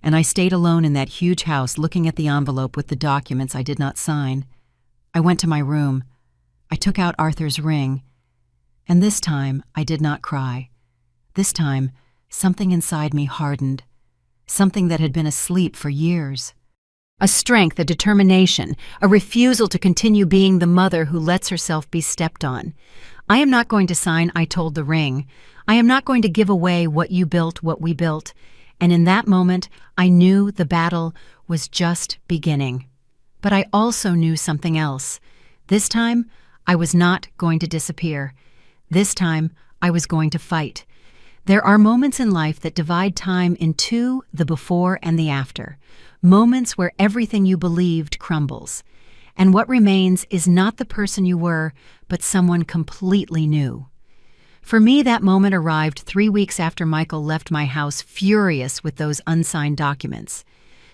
and I stayed alone in that huge house looking at the envelope with the documents I did not sign. I went to my room. I took out Arthur's ring, and this time I did not cry. This time, something inside me hardened, something that had been asleep for years. A strength, a determination, a refusal to continue being the mother who lets herself be stepped on. "I am not going to sign 'I told the ring.' I am not going to give away what you built, what we built." And in that moment, I knew the battle was just beginning. But I also knew something else. This time, I was not going to disappear. This time, I was going to fight. There are moments in life that divide time in two, the before and the after. Moments where everything you believed crumbles. And what remains is not the person you were, but someone completely new. For me, that moment arrived 3 weeks after Michael left my house furious with those unsigned documents.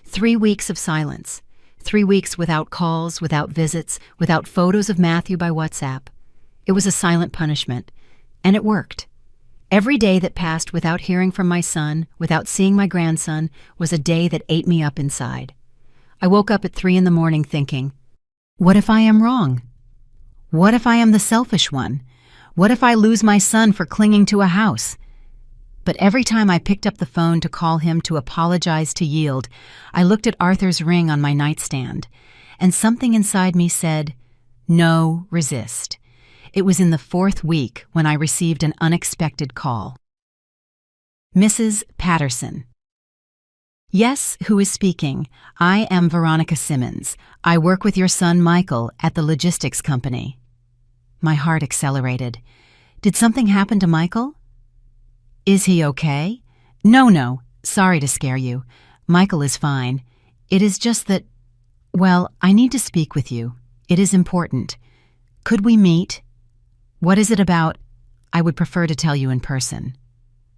3 weeks of silence. 3 weeks without calls, without visits, without photos of Matthew by WhatsApp. It was a silent punishment, and it worked. Every day that passed without hearing from my son, without seeing my grandson, was a day that ate me up inside. I woke up at 3 in the morning thinking, what if I am wrong? What if I am the selfish one? What if I lose my son for clinging to a house? But every time I picked up the phone to call him to apologize, to yield, I looked at Arthur's ring on my nightstand, and something inside me said, no, resist. It was in the 4th week when I received an unexpected call. Mrs. Patterson. Yes, who is speaking? I am Veronica Simmons. I work with your son Michael at the logistics company. My heart accelerated. Did something happen to Michael? Is he okay? No, sorry to scare you. Michael is fine. It is just that, well, I need to speak with you. It is important. Could we meet? What is it about? I would prefer to tell you in person.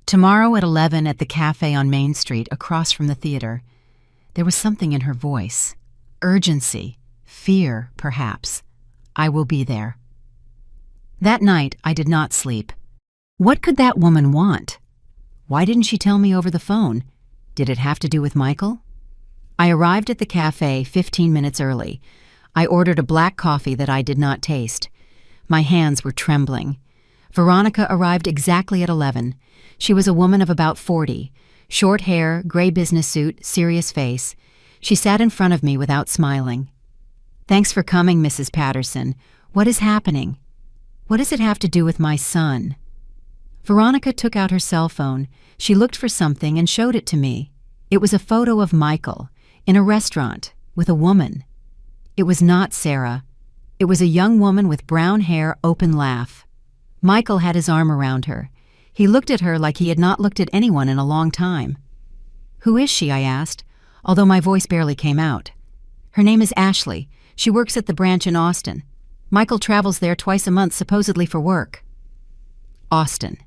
Tomorrow at 11 at the cafe on Main Street across from the theater. There was something in her voice. Urgency. Fear, perhaps. I will be there. That night, I did not sleep. What could that woman want? Why didn't she tell me over the phone? Did it have to do with Michael? I arrived at the cafe 15 minutes early. I ordered a black coffee that I did not taste. My hands were trembling. Veronica arrived exactly at 11. She was a woman of about 40. Short hair, gray business suit, serious face. She sat in front of me without smiling. "Thanks for coming, Mrs. Patterson. What is happening? What does it have to do with my son?" Veronica took out her cell phone. She looked for something and showed it to me. It was a photo of Michael in a restaurant with a woman. It was not Sarah. It was a young woman with brown hair, open laugh. Michael had his arm around her. He looked at her like he had not looked at anyone in a long time. "Who is she?" I asked, although my voice barely came out. "Her name is Ashley. She works at the branch in Austin. Michael travels there twice a month, supposedly for work." Austin.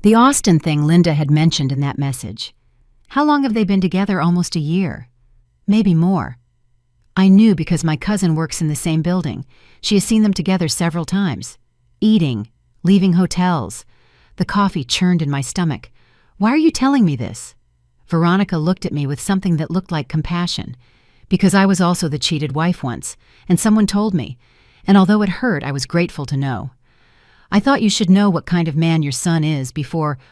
The Austin thing Linda had mentioned in that message. How long have they been together? Almost a year. Maybe more. I knew because my cousin works in the same building. She has seen them together several times. Eating, leaving hotels. The coffee churned in my stomach. "Why are you telling me this?" Veronica looked at me with something that looked like compassion. Because I was also the cheated wife once, and someone told me, and although it hurt, I was grateful to know. "I thought you should know what kind of man your son is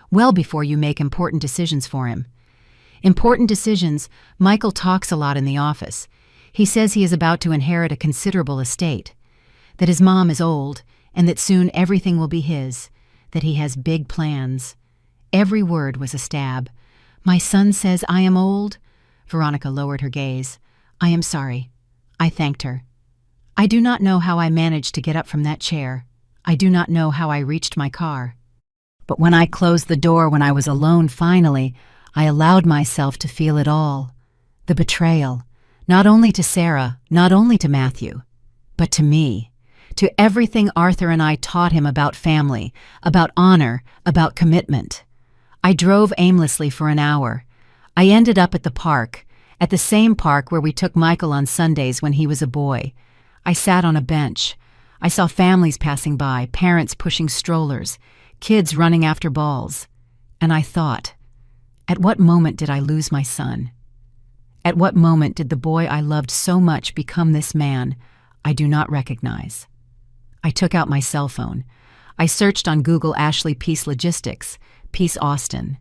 well before you make important decisions for him." Important decisions. Michael talks a lot in the office. He says he is about to inherit a considerable estate, that his mom is old, and that soon everything will be his, that he has big plans. Every word was a stab. "My son says I am old?" Veronica lowered her gaze. "I am sorry." I thanked her. I do not know how I managed to get up from that chair. I do not know how I reached my car. But when I closed the door, when I was alone finally, I allowed myself to feel it all. The betrayal, not only to Sarah, not only to Matthew, but to me, to everything Arthur and I taught him about family, about honor, about commitment. I drove aimlessly for an hour. I ended up at the park, at the same park where we took Michael on Sundays when he was a boy. I sat on a bench. I saw families passing by, parents pushing strollers, kids running after balls. And I thought, at what moment did I lose my son? At what moment did the boy I loved so much become this man I do not recognize? I took out my cell phone. I searched on Google Ashley Peace Logistics, Peace Austin,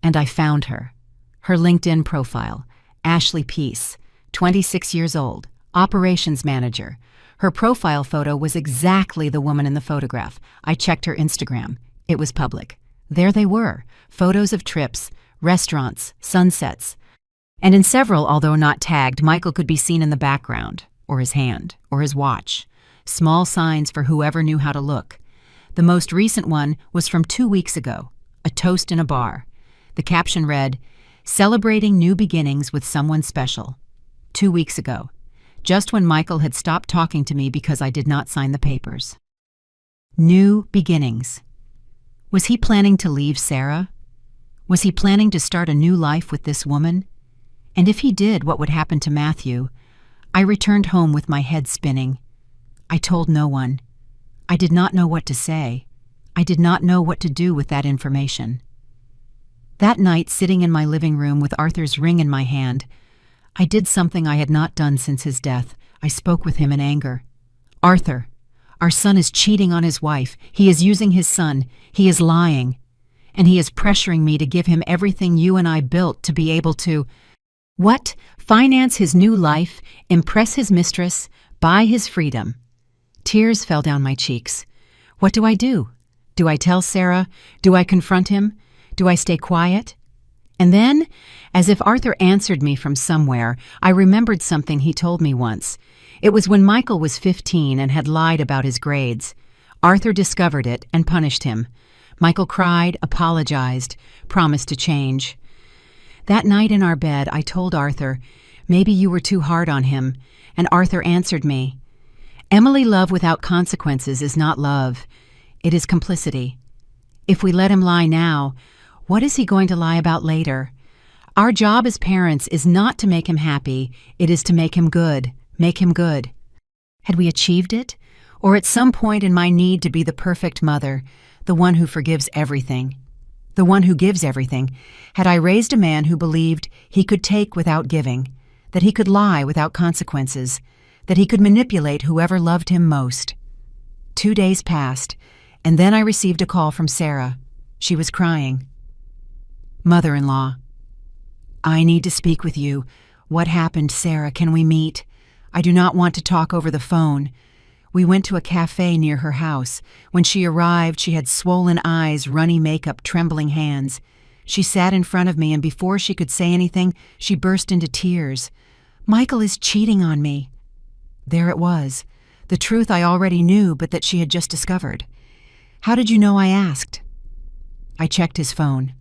and I found her. Her LinkedIn profile, Ashley Peace, 26 years old, operations manager. Her profile photo was exactly the woman in the photograph. I checked her Instagram. It was public. There they were, photos of trips, restaurants, sunsets. And in several, although not tagged, Michael could be seen in the background, or his hand, or his watch. Small signs for whoever knew how to look. The most recent one was from 2 weeks ago, a toast in a bar. The caption read, "Celebrating new beginnings with someone special." 2 weeks ago, just when Michael had stopped talking to me because I did not sign the papers. New beginnings. Was he planning to leave Sarah? Was he planning to start a new life with this woman? And if he did, what would happen to Matthew? I returned home with my head spinning. I told no one. I did not know what to say. I did not know what to do with that information. That night, sitting in my living room with Arthur's ring in my hand, I did something I had not done since his death. I spoke with him in anger. "Arthur, our son is cheating on his wife. He is using his son. He is lying. And he is pressuring me to give him everything you and I built to be able to, what? Finance his new life, impress his mistress, buy his freedom." Tears fell down my cheeks. What do I do? Do I tell Sarah? Do I confront him? Do I stay quiet? And then, as if Arthur answered me from somewhere, I remembered something he told me once. It was when Michael was 15 and had lied about his grades. Arthur discovered it and punished him. Michael cried, apologized, promised to change. That night in our bed, I told Arthur, "Maybe you were too hard on him," and Arthur answered me, "Emily, love without consequences is not love. It is complicity. If we let him lie now, what is he going to lie about later? Our job as parents is not to make him happy, it is to make him good, make him good." Had we achieved it? Or at some point in my need to be the perfect mother, the one who forgives everything? the one who gives everything, had I raised a man who believed he could take without giving, that he could lie without consequences, that he could manipulate whoever loved him most. 2 days passed, and then I received a call from Sarah. She was crying. "Mother-in-law, I need to speak with you. What happened, Sarah? Can we meet? I do not want to talk over the phone." We went to a cafe near her house. When she arrived, she had swollen eyes, runny makeup, trembling hands. She sat in front of me, and before she could say anything, she burst into tears. "Michael is cheating on me." There it was, the truth I already knew, but that she had just discovered. "How did you know?" I asked. I checked his phone.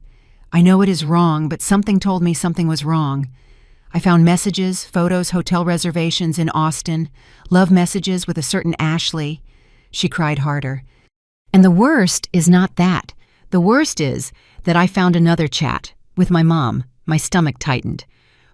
I know it is wrong, but something told me something was wrong. I found messages, photos, hotel reservations in Austin, love messages with a certain Ashley. She cried harder. And the worst is not that. The worst is that I found another chat with my mom. My stomach tightened.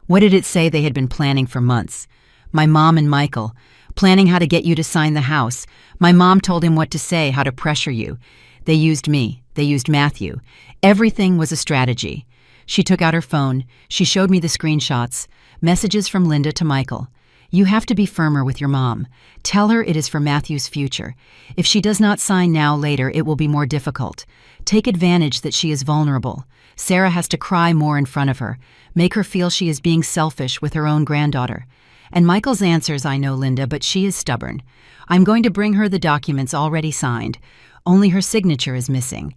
What did it say they had been planning for months? My mom and Michael, planning how to get you to sign the house. My mom told him what to say, how to pressure you. They used me. They used Matthew. Everything was a strategy. She took out her phone. She showed me the screenshots. Messages from Linda to Michael. "You have to be firmer with your mom. Tell her it is for Matthew's future. If she does not sign now, later, it will be more difficult. Take advantage that she is vulnerable. Sarah has to cry more in front of her. Make her feel she is being selfish with her own granddaughter." And Michael's answers, "I know, Linda, but she is stubborn. I'm going to bring her the documents already signed. Only her signature is missing.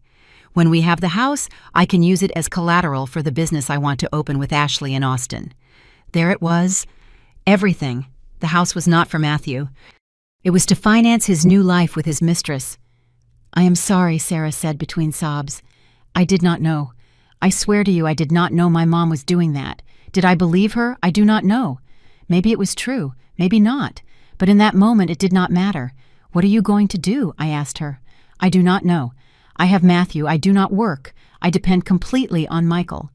When we have the house, I can use it as collateral for the business I want to open with Ashley in Austin." There it was. Everything. The house was not for Matthew. It was to finance his new life with his mistress. "I am sorry," Sarah said between sobs. "I did not know. I swear to you I did not know my mom was doing that. Did I believe her? I do not know. Maybe it was true, maybe not. But in that moment it did not matter. What are you going to do?" I asked her. "I do not know. I have Matthew. I do not work. I depend completely on Michael.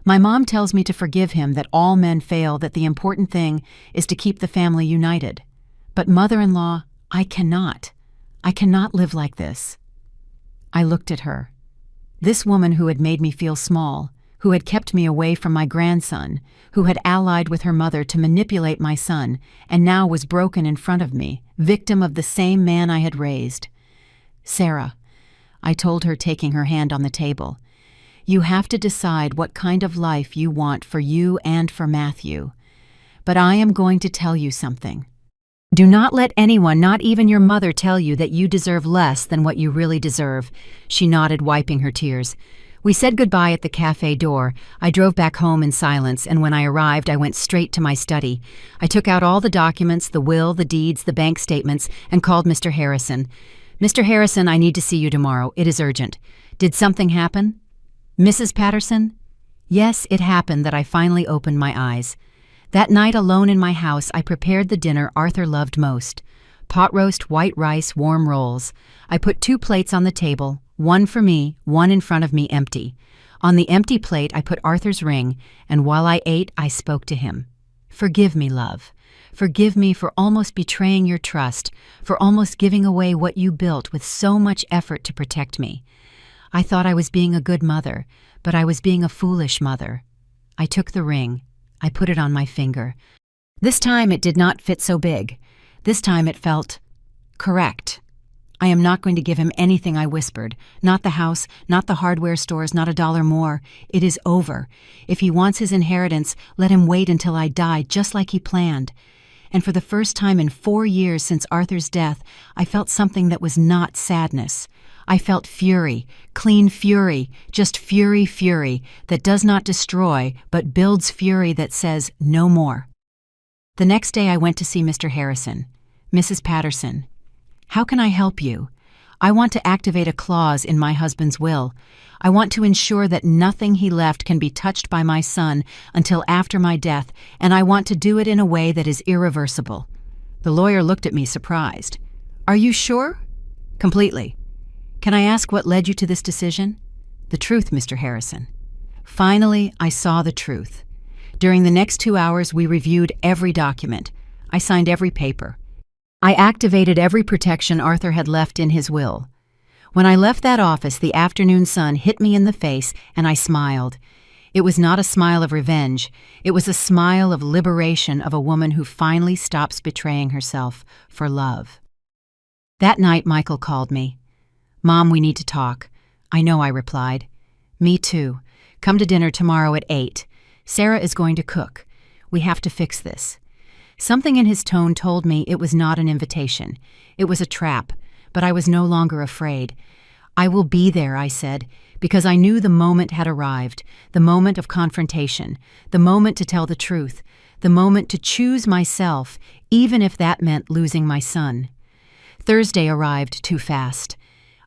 My mom tells me to forgive him, that all men fail, that the important thing is to keep the family united. But mother-in-law, I cannot. I cannot live like this." I looked at her. This woman who had made me feel small, who had kept me away from my grandson, who had allied with her mother to manipulate my son, and now was broken in front of me, victim of the same man I had raised. "Sarah," I told her, taking her hand on the table, "you have to decide what kind of life you want for you and for Matthew. But I am going to tell you something. Do not let anyone, not even your mother, tell you that you deserve less than what you really deserve." She nodded, wiping her tears. We said goodbye at the cafe door. I drove back home in silence, and when I arrived, I went straight to my study. I took out all the documents, the will, the deeds, the bank statements, and called Mr. Harrison. "Mr. Harrison, I need to see you tomorrow. It is urgent." "Did something happen?" "Mrs. Patterson?" Yes, it happened that I finally opened my eyes. That night, alone in my house, I prepared the dinner Arthur loved most. Pot roast, white rice, warm rolls. I put 2 plates on the table, one for me, one in front of me empty. On the empty plate, I put Arthur's ring, and while I ate, I spoke to him. "Forgive me, love. Forgive me for almost betraying your trust, for almost giving away what you built with so much effort to protect me. I thought I was being a good mother, but I was being a foolish mother." I took the ring. I put it on my finger. This time it did not fit so big. This time it felt correct. "I am not going to give him anything," I whispered. "Not the house, not the hardware stores, not $1 more. It is over. If he wants his inheritance, let him wait until I die, just like he planned." And for the first time in 4 years since Arthur's death, I felt something that was not sadness. I felt fury, clean fury, just fury, fury, that does not destroy, but builds fury that says no more. The next day I went to see Mr. Harrison. "Mrs. Patterson, how can I help you? I want to activate a clause in my husband's will. I want to ensure that nothing he left can be touched by my son until after my death, and I want to do it in a way that is irreversible." The lawyer looked at me surprised. "Are you sure?" "Completely." "Can I ask what led you to this decision?" "The truth, Mr. Harrison." Finally, I saw the truth. During the next 2 hours, we reviewed every document. I signed every paper. I activated every protection Arthur had left in his will. When I left that office, the afternoon sun hit me in the face, and I smiled. It was not a smile of revenge. It was a smile of liberation of a woman who finally stops betraying herself for love. That night, Michael called me. "Mom, we need to talk." "I know," I replied. "Me too. Come to dinner tomorrow at 8. Sarah is going to cook. We have to fix this." Something in his tone told me it was not an invitation. It was a trap, but I was no longer afraid. "I will be there," I said, because I knew the moment had arrived, the moment of confrontation, the moment to tell the truth, the moment to choose myself, even if that meant losing my son. Thursday arrived too fast.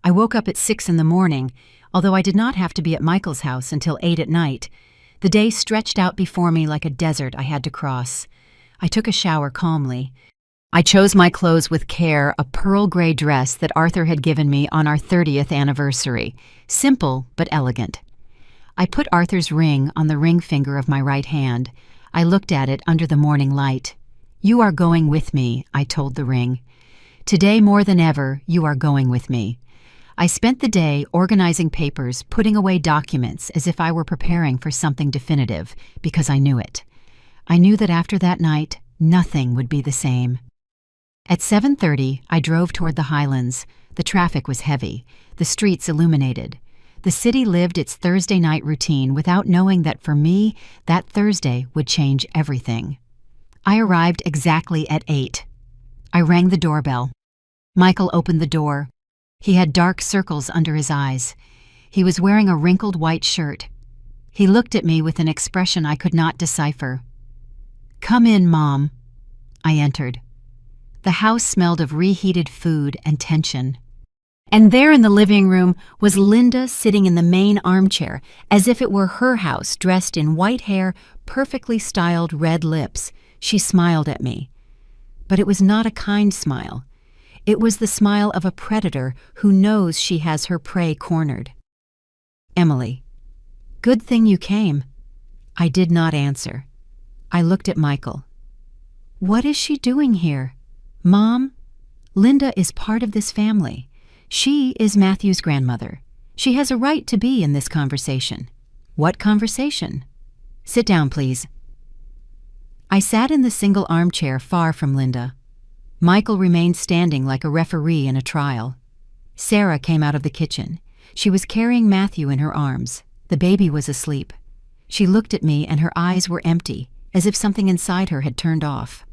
I woke up at 6 in the morning, although I did not have to be at Michael's house until 8 at night. The day stretched out before me like a desert I had to cross. I took a shower calmly. I chose my clothes with care, a pearl gray dress that Arthur had given me on our 30th anniversary. Simple but elegant. I put Arthur's ring on the ring finger of my right hand. I looked at it under the morning light. "You are going with me," I told the ring. "Today more than ever, you are going with me." I spent the day organizing papers, putting away documents as if I were preparing for something definitive, because I knew it. I knew that after that night, nothing would be the same. At 7:30, I drove toward the Highlands. The traffic was heavy, the streets illuminated. The city lived its Thursday night routine without knowing that for me, that Thursday would change everything. I arrived exactly at 8. I rang the doorbell. Michael opened the door. He had dark circles under his eyes. He was wearing a wrinkled white shirt. He looked at me with an expression I could not decipher. "Come in, Mom." I entered. The house smelled of reheated food and tension. And there in the living room was Linda sitting in the main armchair, as if it were her house, dressed in white hair, perfectly styled red lips. She smiled at me. But it was not a kind smile. It was the smile of a predator who knows she has her prey cornered. "Emily, good thing you came." I did not answer. I looked at Michael. "What is she doing here?" "Mom, Linda is part of this family. She is Matthew's grandmother. She has a right to be in this conversation." "What conversation?" "Sit down, please." I sat in the single armchair far from Linda. Michael remained standing like a referee in a trial. Sarah came out of the kitchen. She was carrying Matthew in her arms. The baby was asleep. She looked at me and her eyes were empty, as if something inside her had turned off.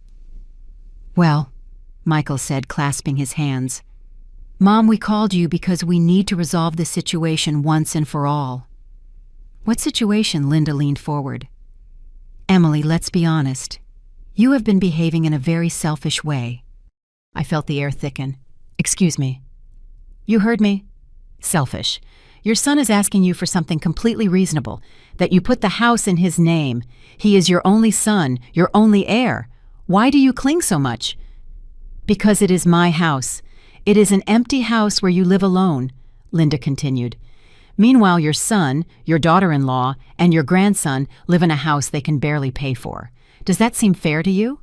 "Well," Michael said, clasping his hands. "Mom, we called you because we need to resolve this situation once and for all." "What situation?" Linda leaned forward. "Emily, let's be honest. You have been behaving in a very selfish way." I felt the air thicken. "Excuse me." "You heard me. Selfish. Your son is asking you for something completely reasonable, that you put the house in his name. He is your only son, your only heir. Why do you cling so much?" "Because it is my house. It is an empty house where you live alone," Linda continued. "Meanwhile, your son, your daughter-in-law, and your grandson live in a house they can barely pay for. Does that seem fair to you?"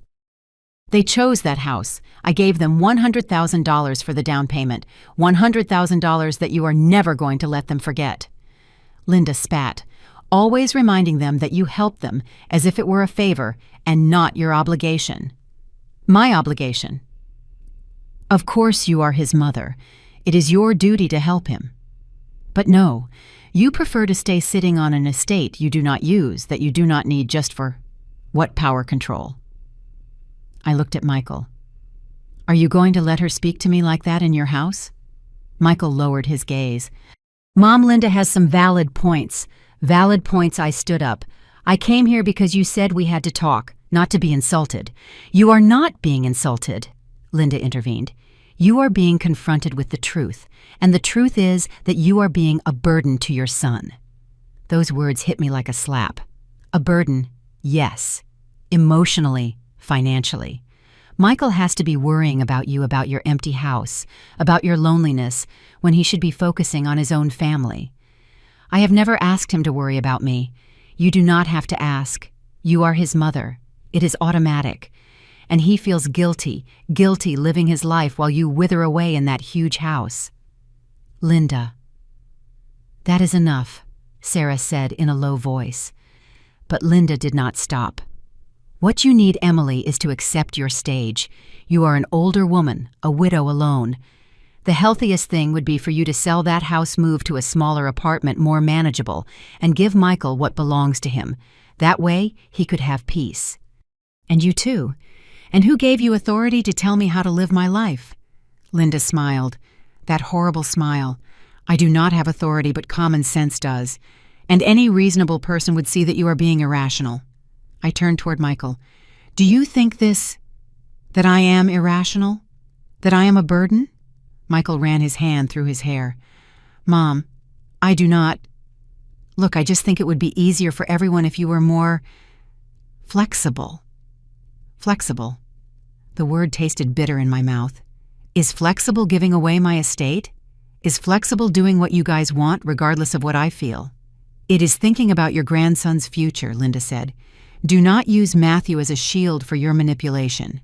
"They chose that house. I gave them $100,000 for the down payment, $100,000 that you are never going to let them forget." Linda spat, always reminding them that you helped them as if it were a favor and not your obligation. "My obligation." "Of course you are his mother. It is your duty to help him. But no, you prefer to stay sitting on an estate you do not use, that you do not need just for what power control?" I looked at Michael. "Are you going to let her speak to me like that in your house?" Michael lowered his gaze. "Mom, Linda has some valid points." "Valid points." I stood up. "I came here because you said we had to talk, not to be insulted." "You are not being insulted," Linda intervened. "You are being confronted with the truth, and the truth is that you are being a burden to your son." Those words hit me like a slap. A burden, yes. Emotionally, financially. Michael has to be worrying about you, about your empty house, about your loneliness, when he should be focusing on his own family. I have never asked him to worry about me. You do not have to ask. You are his mother. It is automatic. And he feels guilty living his life while you wither away in that huge house. Linda. "That is enough," Sarah said in a low voice. But Linda did not stop. "What you need, Emily, is to accept your stage. You are an older woman, a widow alone. The healthiest thing would be for you to sell that house, move to a smaller apartment more manageable, and give Michael what belongs to him. That way, he could have peace. And you too. And who gave you authority to tell me how to live my life?" Linda smiled. That horrible smile. "I do not have authority, but common sense does. And any reasonable person would see that you are being irrational." I turned toward Michael. "Do you think that I am irrational? That I am a burden?" Michael ran his hand through his hair. "Mom, I do not. Look, I just think it would be easier for everyone if you were more flexible." Flexible. The word tasted bitter in my mouth. Is flexible giving away my estate? Is flexible doing what you guys want regardless of what I feel? "It is thinking about your grandson's future," Linda said. "Do not use Matthew as a shield for your manipulation."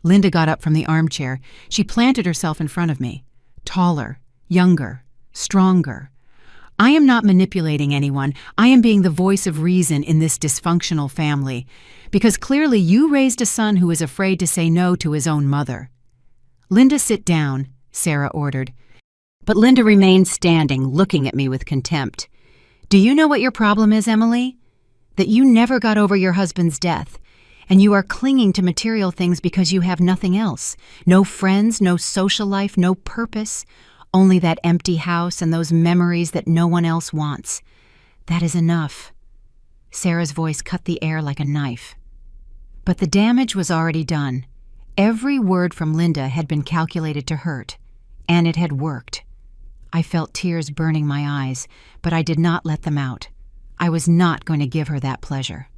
Linda got up from the armchair. She planted herself in front of me. Taller, younger, stronger. "I am not manipulating anyone. I am being the voice of reason in this dysfunctional family. Because clearly you raised a son who is afraid to say no to his own mother." "Linda, sit down," Sarah ordered. But Linda remained standing, looking at me with contempt. "Do you know what your problem is, Emily? That you never got over your husband's death. And you are clinging to material things because you have nothing else. No friends, no social life, no purpose. Only that empty house and those memories that no one else wants. That is enough." Sarah's voice cut the air like a knife. But the damage was already done. Every word from Linda had been calculated to hurt, and it had worked. I felt tears burning my eyes, but I did not let them out. I was not going to give her that pleasure.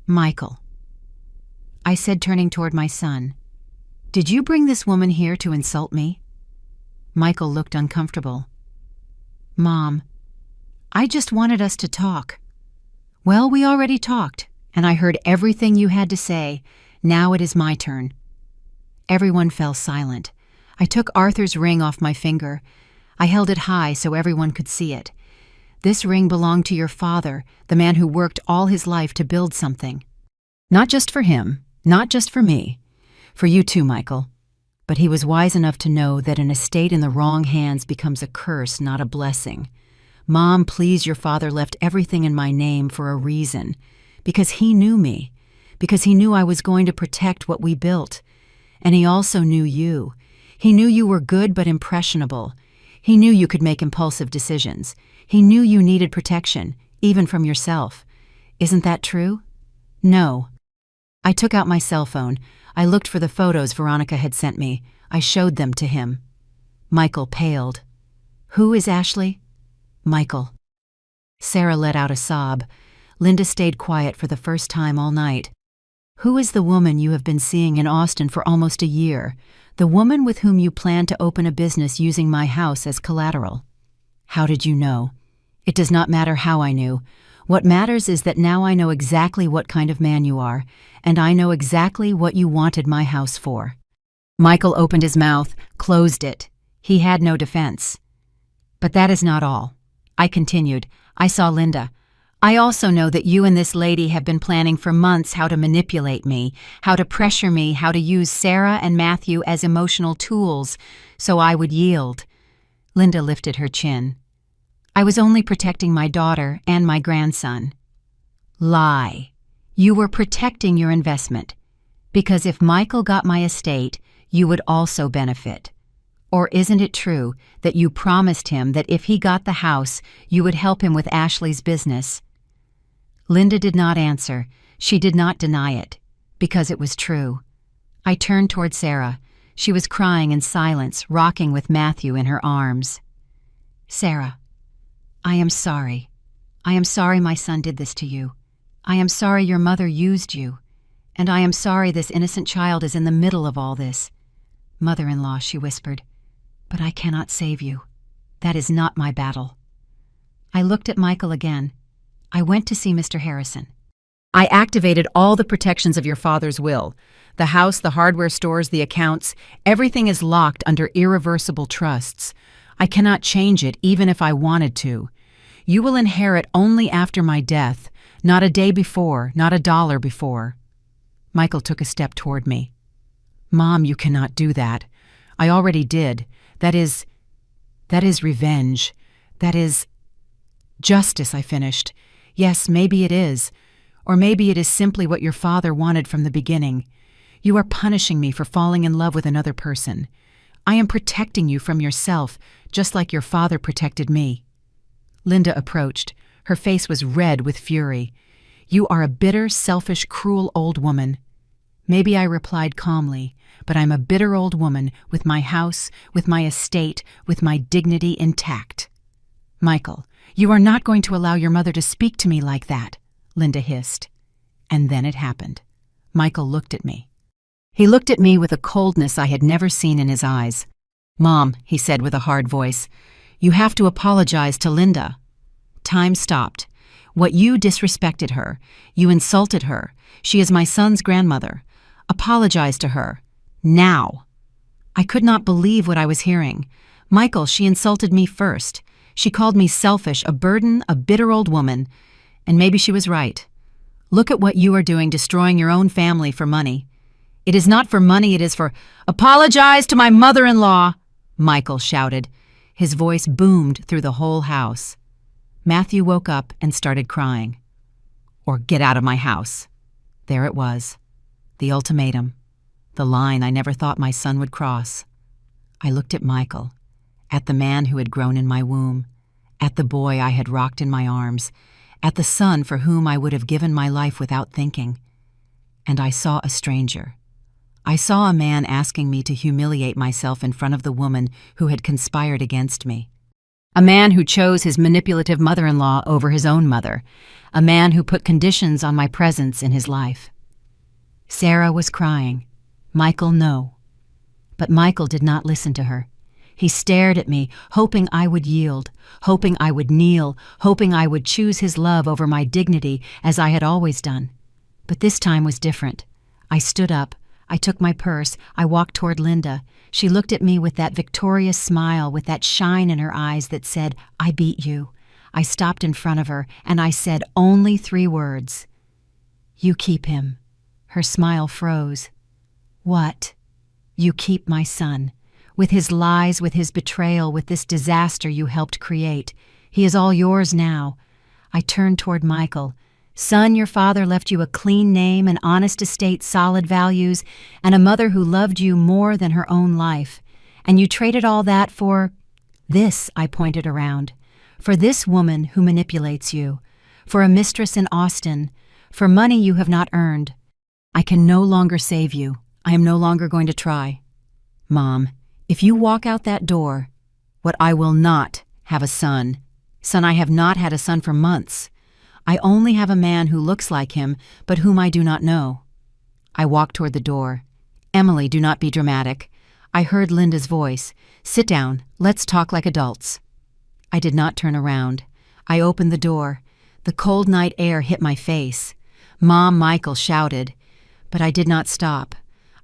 "Michael," I said, turning toward my son, "did you bring this woman here to insult me?" Michael looked uncomfortable. "Mom, I just wanted us to talk." "Well, we already talked, and I heard everything you had to say. Now it is my turn." Everyone fell silent. I took Arthur's ring off my finger. I held it high so everyone could see it. "This ring belonged to your father, the man who worked all his life to build something. Not just for him, not just for me. For you too, Michael. But he was wise enough to know that an estate in the wrong hands becomes a curse, not a blessing. Mom, please, your father left everything in my name for a reason. Because he knew me. Because he knew I was going to protect what we built. And he also knew you. He knew you were good but impressionable. He knew you could make impulsive decisions. He knew you needed protection, even from yourself. Isn't that true?" "No." I took out my cell phone. I looked for the photos Veronica had sent me. I showed them to him. Michael paled. "Who is Ashley?" "Michael." Sarah let out a sob. Linda stayed quiet for the first time all night. "Who is the woman you have been seeing in Austin for almost a year? The woman with whom you plan to open a business using my house as collateral?" "How did you know?" "It does not matter how I knew. What matters is that now I know exactly what kind of man you are, and I know exactly what you wanted my house for." Michael opened his mouth, closed it. He had no defense. "But that is not all." I continued. "I saw Linda. I also know that you and this lady have been planning for months how to manipulate me, how to pressure me, how to use Sarah and Matthew as emotional tools, so I would yield." Linda lifted her chin. "I was only protecting my daughter and my grandson." "Lie. You were protecting your investment. Because if Michael got my estate, you would also benefit. Or isn't it true that you promised him that if he got the house, you would help him with Ashley's business?" Linda did not answer. She did not deny it, because it was true. I turned toward Sarah. She was crying in silence, rocking with Matthew in her arms. "Sarah, I am sorry. I am sorry my son did this to you. I am sorry your mother used you. And I am sorry this innocent child is in the middle of all this. Mother-in-law," she whispered, "but I cannot save you. That is not my battle." I looked at Michael again. "I went to see Mr. Harrison. I activated all the protections of your father's will. The house, the hardware stores, the accounts, everything is locked under irreversible trusts. I cannot change it even if I wanted to. You will inherit only after my death, not a day before, not a dollar before." Michael took a step toward me. "Mom, you cannot do that. I already did. That is revenge. That is justice," I finished. "Yes, maybe it is. Or maybe it is simply what your father wanted from the beginning. You are punishing me for falling in love with another person. I am protecting you from yourself, just like your father protected me." Linda approached. Her face was red with fury. "You are a bitter, selfish, cruel old woman." Maybe I replied calmly, but I'm a bitter old woman with my house, with my estate, with my dignity intact. "Michael, you are not going to allow your mother to speak to me like that," Linda hissed. And then it happened. Michael looked at me. He looked at me with a coldness I had never seen in his eyes. "Mom," he said with a hard voice, "you have to apologize to Linda." Time stopped. "What you disrespected her. You insulted her. She is my son's grandmother. Apologize to her. Now." I could not believe what I was hearing. "Michael, she insulted me first. She called me selfish, a burden, a bitter old woman. And maybe she was right. Look at what you are doing, destroying your own family for money. It is not for money, it is for—" "Apologize to my mother-in-law," Michael shouted. His voice boomed through the whole house. Matthew woke up and started crying. "Or get out of my house." There it was. The ultimatum. The line I never thought my son would cross. I looked at Michael, at the man who had grown in my womb, at the boy I had rocked in my arms, at the son for whom I would have given my life without thinking. And I saw a stranger. I saw a man asking me to humiliate myself in front of the woman who had conspired against me. A man who chose his manipulative mother-in-law over his own mother. A man who put conditions on my presence in his life. Sarah was crying. Michael, no. But Michael did not listen to her. He stared at me, hoping I would yield, hoping I would kneel, hoping I would choose his love over my dignity as I had always done. But this time was different. I stood up. I took my purse. I walked toward Linda. She looked at me with that victorious smile, with that shine in her eyes that said, "I beat you." I stopped in front of her, and I said only 3 words. "You keep him." Her smile froze. "What?" "You keep my son. With his lies, with his betrayal, with this disaster you helped create. He is all yours now." I turned toward Michael. "Son, your father left you a clean name, an honest estate, solid values, and a mother who loved you more than her own life. And you traded all that for this," I pointed around. "For this woman who manipulates you. For a mistress in Austin. For money you have not earned. I can no longer save you. I am no longer going to try. Mom, if you walk out that door, what I will not have a son. Son, I have not had a son for months. I only have a man who looks like him, but whom I do not know." I walked toward the door. "Emily, do not be dramatic." I heard Linda's voice. "Sit down. Let's talk like adults." I did not turn around. I opened the door. The cold night air hit my face. "Mom," Michael shouted. But I did not stop.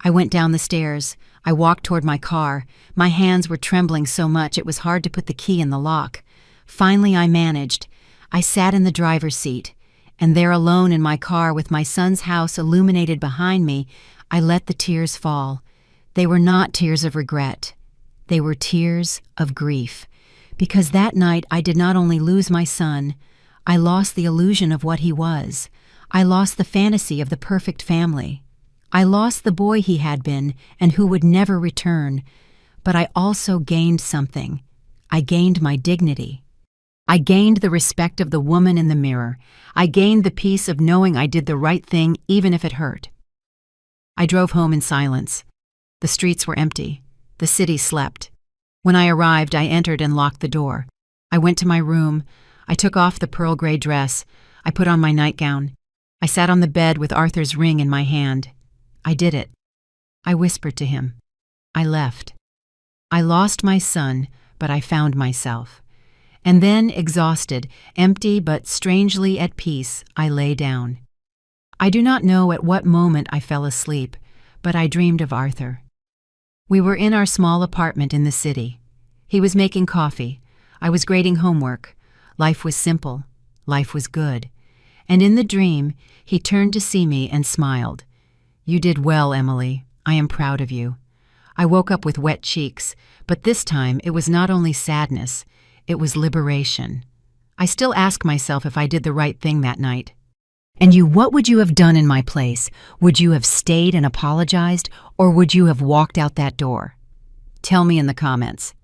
I went down the stairs. I walked toward my car. My hands were trembling so much it was hard to put the key in the lock. Finally, I managed. I sat in the driver's seat, and there alone in my car with my son's house illuminated behind me, I let the tears fall. They were not tears of regret. They were tears of grief. Because that night I did not only lose my son, I lost the illusion of what he was. I lost the fantasy of the perfect family. I lost the boy he had been and who would never return. But I also gained something. I gained my dignity. I gained the respect of the woman in the mirror. I gained the peace of knowing I did the right thing even if it hurt. I drove home in silence. The streets were empty. The city slept. When I arrived, I entered and locked the door. I went to my room. I took off the pearl gray dress. I put on my nightgown. I sat on the bed with Arthur's ring in my hand. I did it. I whispered to him. I left. I lost my son, but I found myself. And then, exhausted, empty but strangely at peace, I lay down. I do not know at what moment I fell asleep, but I dreamed of Arthur. We were in our small apartment in the city. He was making coffee. I was grading homework. Life was simple. Life was good. And in the dream, he turned to see me and smiled. "You did well, Emily. I am proud of you." I woke up with wet cheeks, but this time it was not only sadness, it was liberation. I still ask myself if I did the right thing that night. And you, what would you have done in my place? Would you have stayed and apologized, or would you have walked out that door? Tell me in the comments.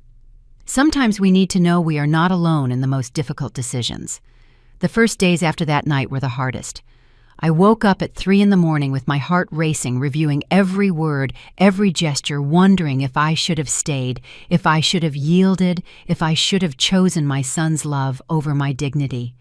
Sometimes we need to know we are not alone in the most difficult decisions. The first days after that night were the hardest. I woke up at 3 a.m. with my heart racing, reviewing every word, every gesture, wondering if I should have stayed, if I should have yielded, if I should have chosen my son's love over my dignity.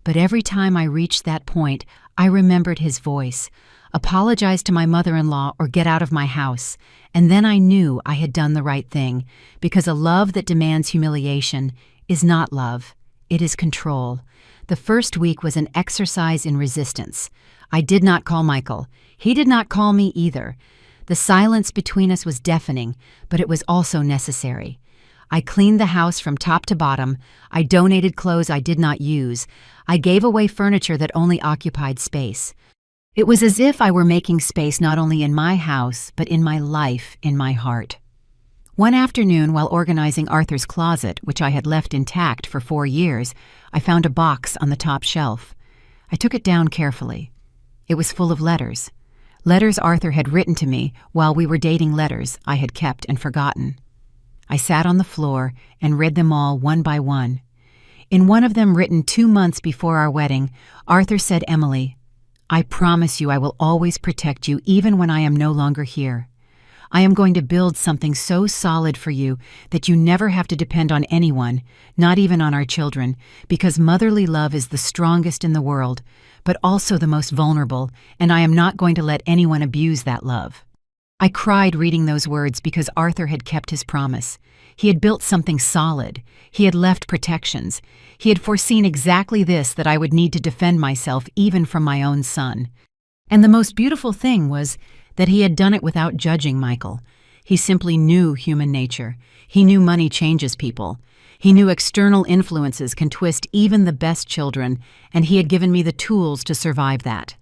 But every time I reached that point, I remembered his voice. Apologize to my mother-in-law or get out of my house. And then I knew I had done the right thing, because a love that demands humiliation is not love. It is control. The first week was an exercise in resistance. I did not call Michael. He did not call me either. The silence between us was deafening, but it was also necessary. I cleaned the house from top to bottom. I donated clothes I did not use. I gave away furniture that only occupied space. It was as if I were making space not only in my house, but in my life, in my heart. One afternoon, while organizing Arthur's closet, which I had left intact for 4 years, I found a box on the top shelf. I took it down carefully. It was full of letters. Letters Arthur had written to me while we were dating, letters I had kept and forgotten. I sat on the floor and read them all one by one. In one of them, written 2 months before our wedding, Arthur said, "Emily, I promise you I will always protect you even when I am no longer here. I am going to build something so solid for you that you never have to depend on anyone, not even on our children, because motherly love is the strongest in the world, but also the most vulnerable, and I am not going to let anyone abuse that love." I cried reading those words because Arthur had kept his promise. He had built something solid. He had left protections. He had foreseen exactly this, that I would need to defend myself even from my own son. And the most beautiful thing was that he had done it without judging Michael. He simply knew human nature. He knew money changes people. He knew external influences can twist even the best children, and he had given me the tools to survive that.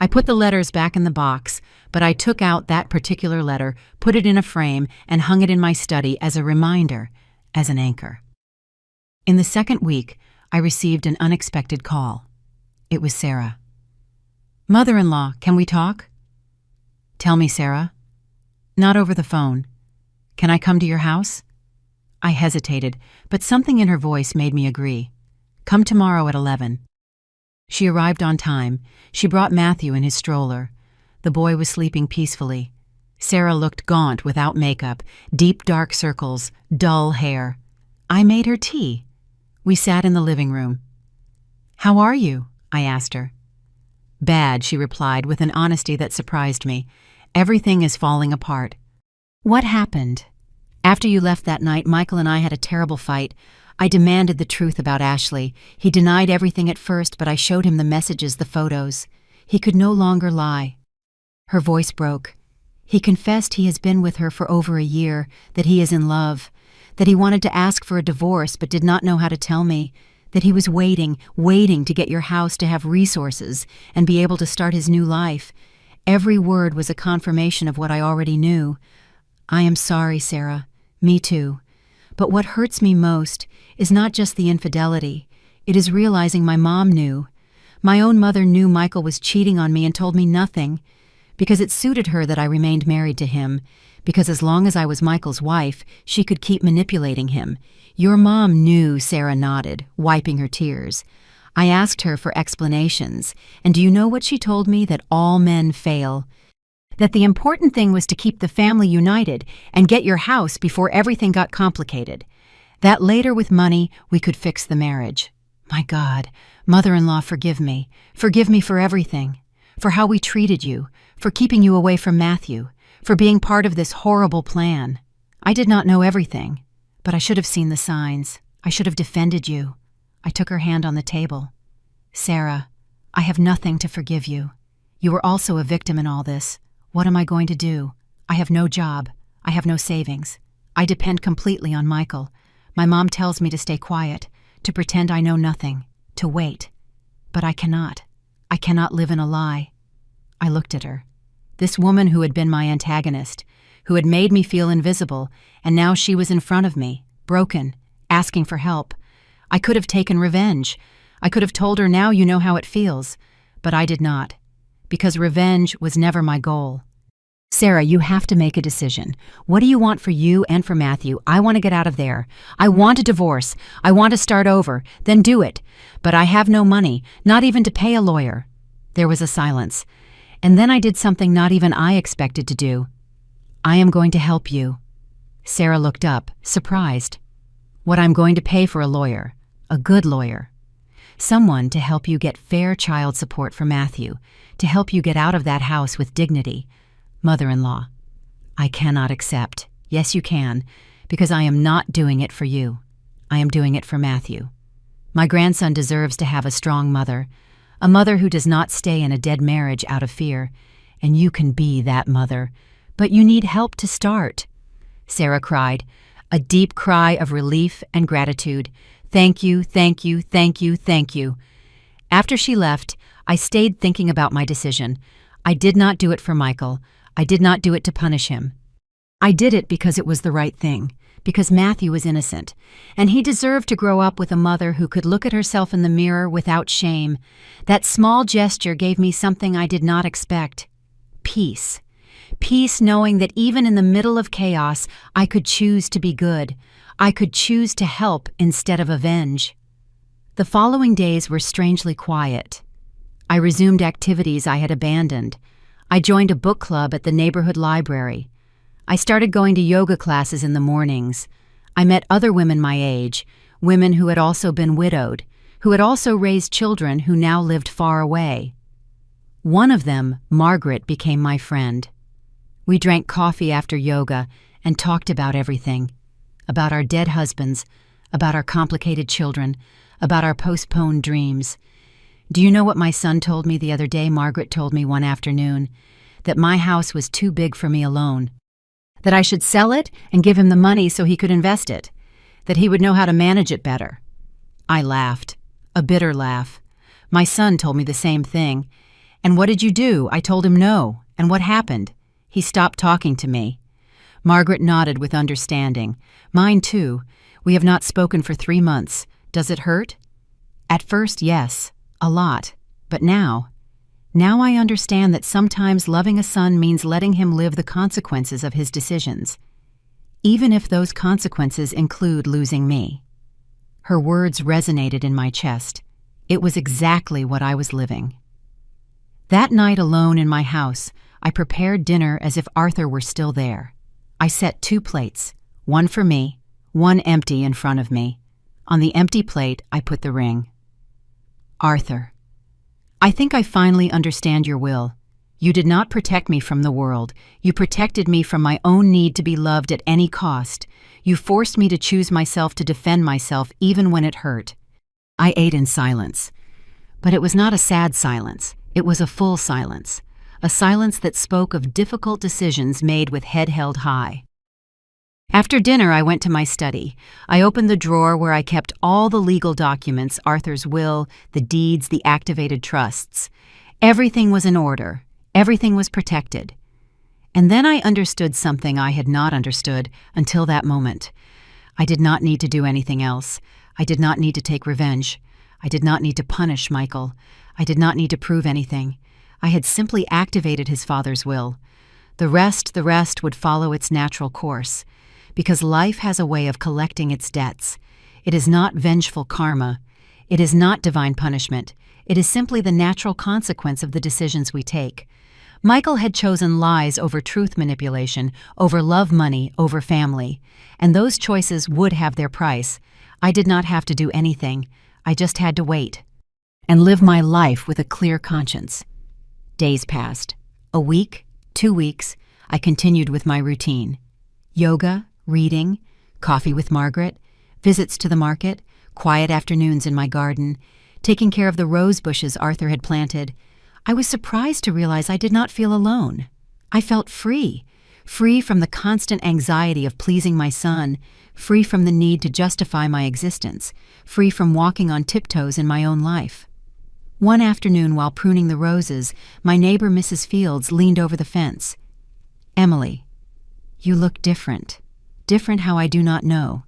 I put the letters back in the box, but I took out that particular letter, put it in a frame, and hung it in my study as a reminder, as an anchor. In the second week, I received an unexpected call. It was Sarah. "Mother-in-law, can we talk?" "Tell me, Sarah." "Not over the phone. Can I come to your house?" I hesitated, but something in her voice made me agree. "Come tomorrow at 11. She arrived on time. She brought Matthew in his stroller. The boy was sleeping peacefully. Sarah looked gaunt without makeup, deep dark circles, dull hair. I made her tea. We sat in the living room. "How are you?" I asked her. "Bad," she replied with an honesty that surprised me. "Everything is falling apart." "What happened?" "After you left that night, Michael and I had a terrible fight. I demanded the truth about Ashley. He denied everything at first, but I showed him the messages, the photos. He could no longer lie." Her voice broke. "He confessed he has been with her for over a year, that he is in love, that he wanted to ask for a divorce but did not know how to tell me, that he was waiting to get your house to have resources and be able to start his new life. Every word was a confirmation of what I already knew. I am sorry, Sarah. Me too. But what hurts me most is not just the infidelity. It is realizing my mom knew. My own mother knew Michael was cheating on me and told me nothing, because it suited her that I remained married to him, because as long as I was Michael's wife, she could keep manipulating him. Your mom knew," Sarah nodded, wiping her tears. I asked her for explanations, and do you know what she told me? That all men fail. That the important thing was to keep the family united and get your house before everything got complicated. That later, with money, we could fix the marriage. My God, mother-in-law, forgive me. Forgive me for everything. For how we treated you, for keeping you away from Matthew, for being part of this horrible plan. I did not know everything, but I should have seen the signs. I should have defended you. I took her hand on the table. "Sarah, I have nothing to forgive you. You were also a victim in all this. What am I going to do? I have no job. I have no savings. I depend completely on Michael. My mom tells me to stay quiet, to pretend I know nothing, to wait. But I cannot. I cannot live in a lie. I looked at her. This woman who had been my antagonist, who had made me feel invisible, and now she was in front of me, broken, asking for help. I could have taken revenge. I could have told her, now you know how it feels. But I did not, because revenge was never my goal. Sarah, you have to make a decision. What do you want for you and for Matthew? I want to get out of there. I want a divorce. I want to start over. Then do it. But I have no money, not even to pay a lawyer. There was a silence. And then I did something not even I expected to do. I am going to help you. Sarah looked up, surprised. What I'm going to pay for a lawyer. A good lawyer. Someone to help you get fair child support for Matthew, to help you get out of that house with dignity. Mother-in-law, I cannot accept. Yes, you can, because I am not doing it for you. I am doing it for Matthew. My grandson deserves to have a strong mother, a mother who does not stay in a dead marriage out of fear, and you can be that mother, but you need help to start. Sarah cried, a deep cry of relief and gratitude. Thank you, thank you, thank you, thank you. After she left, I stayed thinking about my decision. I did not do it for Michael. I did not do it to punish him. I did it because it was the right thing, because Matthew was innocent, and he deserved to grow up with a mother who could look at herself in the mirror without shame. That small gesture gave me something I did not expect. Peace. Peace knowing that even in the middle of chaos, I could choose to be good. I could choose to help instead of avenge. The following days were strangely quiet. I resumed activities I had abandoned. I joined a book club at the neighborhood library. I started going to yoga classes in the mornings. I met other women my age, women who had also been widowed, who had also raised children who now lived far away. One of them, Margaret, became my friend. We drank coffee after yoga and talked about everything. About our dead husbands, about our complicated children, about our postponed dreams. Do you know what my son told me the other day? Margaret told me one afternoon that my house was too big for me alone, that I should sell it and give him the money so he could invest it, that he would know how to manage it better. I laughed, a bitter laugh. My son told me the same thing. And what did you do? I told him no. And what happened? He stopped talking to me. Margaret nodded with understanding. Mine too. We have not spoken for 3 months. Does it hurt? At first, yes. A lot. But now I understand that sometimes loving a son means letting him live the consequences of his decisions, even if those consequences include losing me. Her words resonated in my chest. It was exactly what I was living. That night alone in my house, I prepared dinner as if Arthur were still there. I set 2 plates, one for me, one empty in front of me. On the empty plate, I put the ring. Arthur, I think I finally understand your will. You did not protect me from the world. You protected me from my own need to be loved at any cost. You forced me to choose myself, to defend myself even when it hurt. I ate in silence. But it was not a sad silence. It was a full silence. A silence that spoke of difficult decisions made with head held high. After dinner, I went to my study. I opened the drawer where I kept all the legal documents, Arthur's will, the deeds, the activated trusts. Everything was in order. Everything was protected. And then I understood something I had not understood until that moment. I did not need to do anything else. I did not need to take revenge. I did not need to punish Michael. I did not need to prove anything. I had simply activated his father's will. The rest would follow its natural course. Because life has a way of collecting its debts. It is not vengeful karma. It is not divine punishment. It is simply the natural consequence of the decisions we take. Michael had chosen lies over truth manipulation, over love money, over family. And those choices would have their price. I did not have to do anything. I just had to wait. And live my life with a clear conscience. Days passed. A week, 2 weeks, I continued with my routine. Yoga, reading, coffee with Margaret, visits to the market, quiet afternoons in my garden, taking care of the rose bushes Arthur had planted. I was surprised to realize I did not feel alone. I felt free, free from the constant anxiety of pleasing my son, free from the need to justify my existence, free from walking on tiptoes in my own life. One afternoon while pruning the roses, my neighbor Mrs. Fields leaned over the fence. "Emily, you look different. Different how I do not know.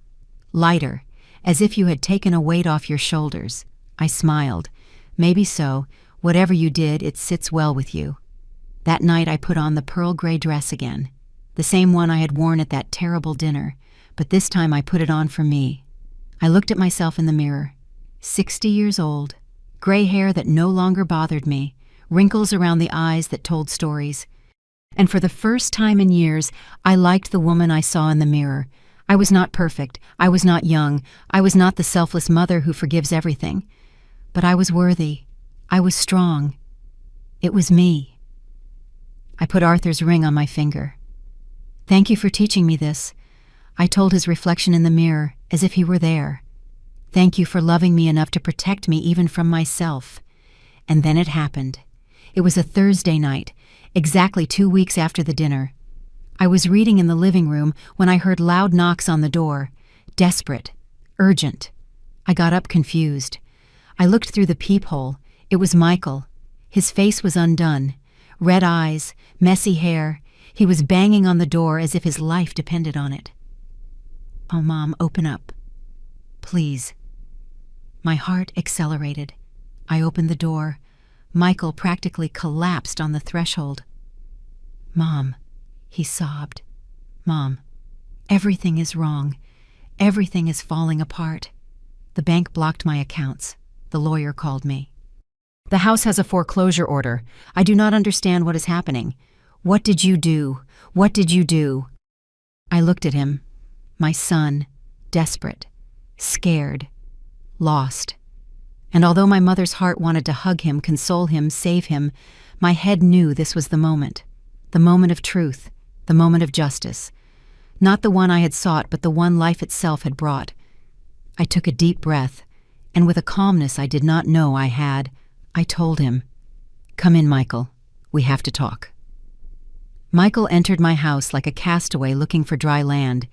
Lighter, as if you had taken a weight off your shoulders." I smiled. "Maybe so. Whatever you did, it sits well with you." That night I put on the pearl gray dress again, the same one I had worn at that terrible dinner, but this time I put it on for me. I looked at myself in the mirror. 60 years old, gray hair that no longer bothered me, wrinkles around the eyes that told stories. And for the first time in years, I liked the woman I saw in the mirror. I was not perfect. I was not young. I was not the selfless mother who forgives everything. But I was worthy. I was strong. It was me. I put Arthur's ring on my finger. "Thank you for teaching me this," I told his reflection in the mirror, as if he were there. "Thank you for loving me enough to protect me even from myself." And then it happened. It was a Thursday night, exactly 2 weeks after the dinner. I was reading in the living room when I heard loud knocks on the door. Desperate. Urgent. I got up confused. I looked through the peephole. It was Michael. His face was undone. Red eyes, messy hair. He was banging on the door as if his life depended on it. "Oh, Mom, open up. Please." My heart accelerated. I opened the door. Michael practically collapsed on the threshold. "Mom," he sobbed. "Mom, everything is wrong. Everything is falling apart. The bank blocked my accounts. The lawyer called me. The house has a foreclosure order. I do not understand what is happening. What did you do? What did you do?" I looked at him. My son, desperate, scared, lost. And although my mother's heart wanted to hug him, console him, save him, my head knew this was the moment of truth, the moment of justice. Not the one I had sought, but the one life itself had brought. I took a deep breath, and with a calmness I did not know I had, I told him, "Come in, Michael. We have to talk." Michael entered my house like a castaway looking for dry land.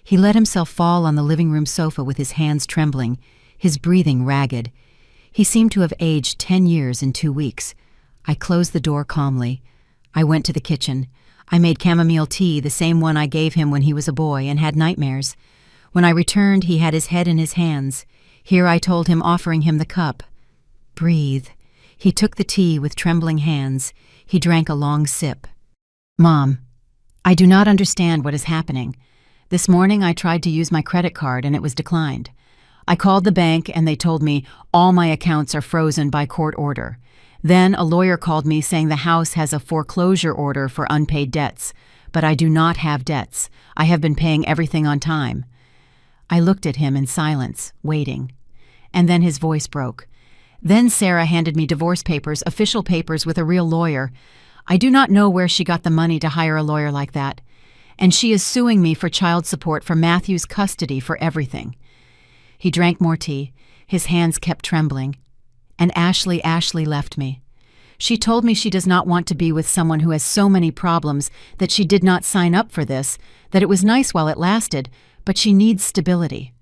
He let himself fall on the living room sofa with his hands trembling, his breathing ragged. He seemed to have aged 10 years in 2 weeks. I closed the door calmly. I went to the kitchen. I made chamomile tea, the same one I gave him when he was a boy and had nightmares. When I returned, he had his head in his hands. Here I told him, offering him the cup. "Breathe." He took the tea with trembling hands. He drank a long sip. "Mom, I do not understand what is happening. This morning I tried to use my credit card and it was declined. I called the bank and they told me all my accounts are frozen by court order. Then a lawyer called me saying the house has a foreclosure order for unpaid debts, but I do not have debts. I have been paying everything on time." I looked at him in silence, waiting. And then his voice broke. "Then Sarah handed me divorce papers, official papers with a real lawyer. I do not know where she got the money to hire a lawyer like that. And she is suing me for child support for Matthew's custody for everything." He drank more tea. His hands kept trembling. "And Ashley left me. She told me she does not want to be with someone who has so many problems, that she did not sign up for this, that it was nice while it lasted, but she needs stability."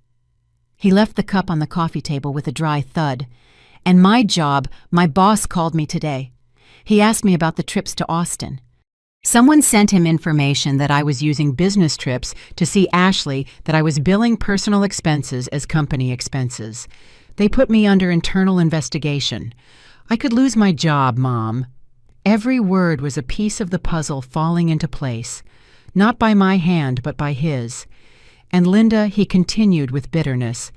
He left the cup on the coffee table with a dry thud. "And my job, my boss called me today. He asked me about the trips to Austin. Someone sent him information that I was using business trips to see Ashley, that I was billing personal expenses as company expenses. They put me under internal investigation. I could lose my job, Mom." Every word was a piece of the puzzle falling into place, not by my hand but by his. "And Linda," he continued with bitterness,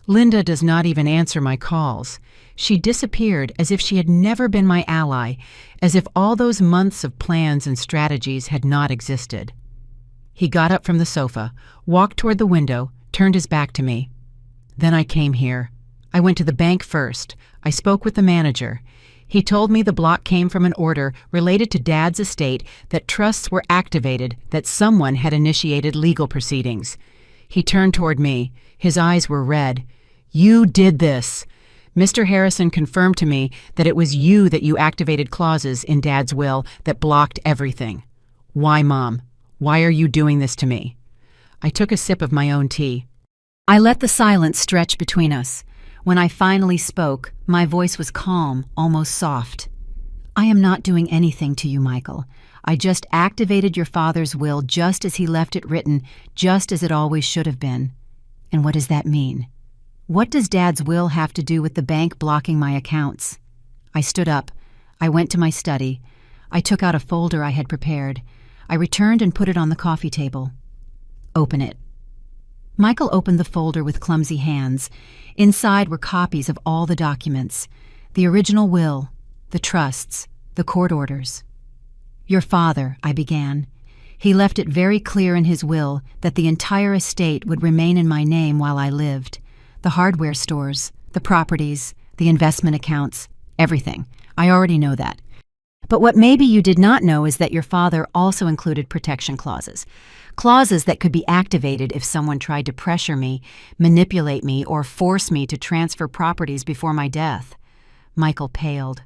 "Linda does not even answer my calls. She disappeared as if she had never been my ally, as if all those months of plans and strategies had not existed." He got up from the sofa, walked toward the window, turned his back to me. "Then I came here. I went to the bank first. I spoke with the manager. He told me the block came from an order related to Dad's estate, that trusts were activated, that someone had initiated legal proceedings." He turned toward me. His eyes were red. "You did this. Mr. Harrison confirmed to me that it was you that you activated clauses in Dad's will that blocked everything. Why, Mom? Why are you doing this to me?" I took a sip of my own tea. I let the silence stretch between us. When I finally spoke, my voice was calm, almost soft. "I am not doing anything to you, Michael. I just activated your father's will just as he left it written, just as it always should have been." "And what does that mean?" "What does Dad's will have to do with the bank blocking my accounts?" I stood up. I went to my study. I took out a folder I had prepared. I returned and put it on the coffee table. "Open it." Michael opened the folder with clumsy hands. Inside were copies of all the documents: the original will, the trusts, the court orders. "Your father," I began. "He left it very clear in his will that the entire estate would remain in my name while I lived. The hardware stores, the properties, the investment accounts, everything. I already know that. But what maybe you did not know is that your father also included protection clauses. Clauses that could be activated if someone tried to pressure me, manipulate me, or force me to transfer properties before my death." Michael paled.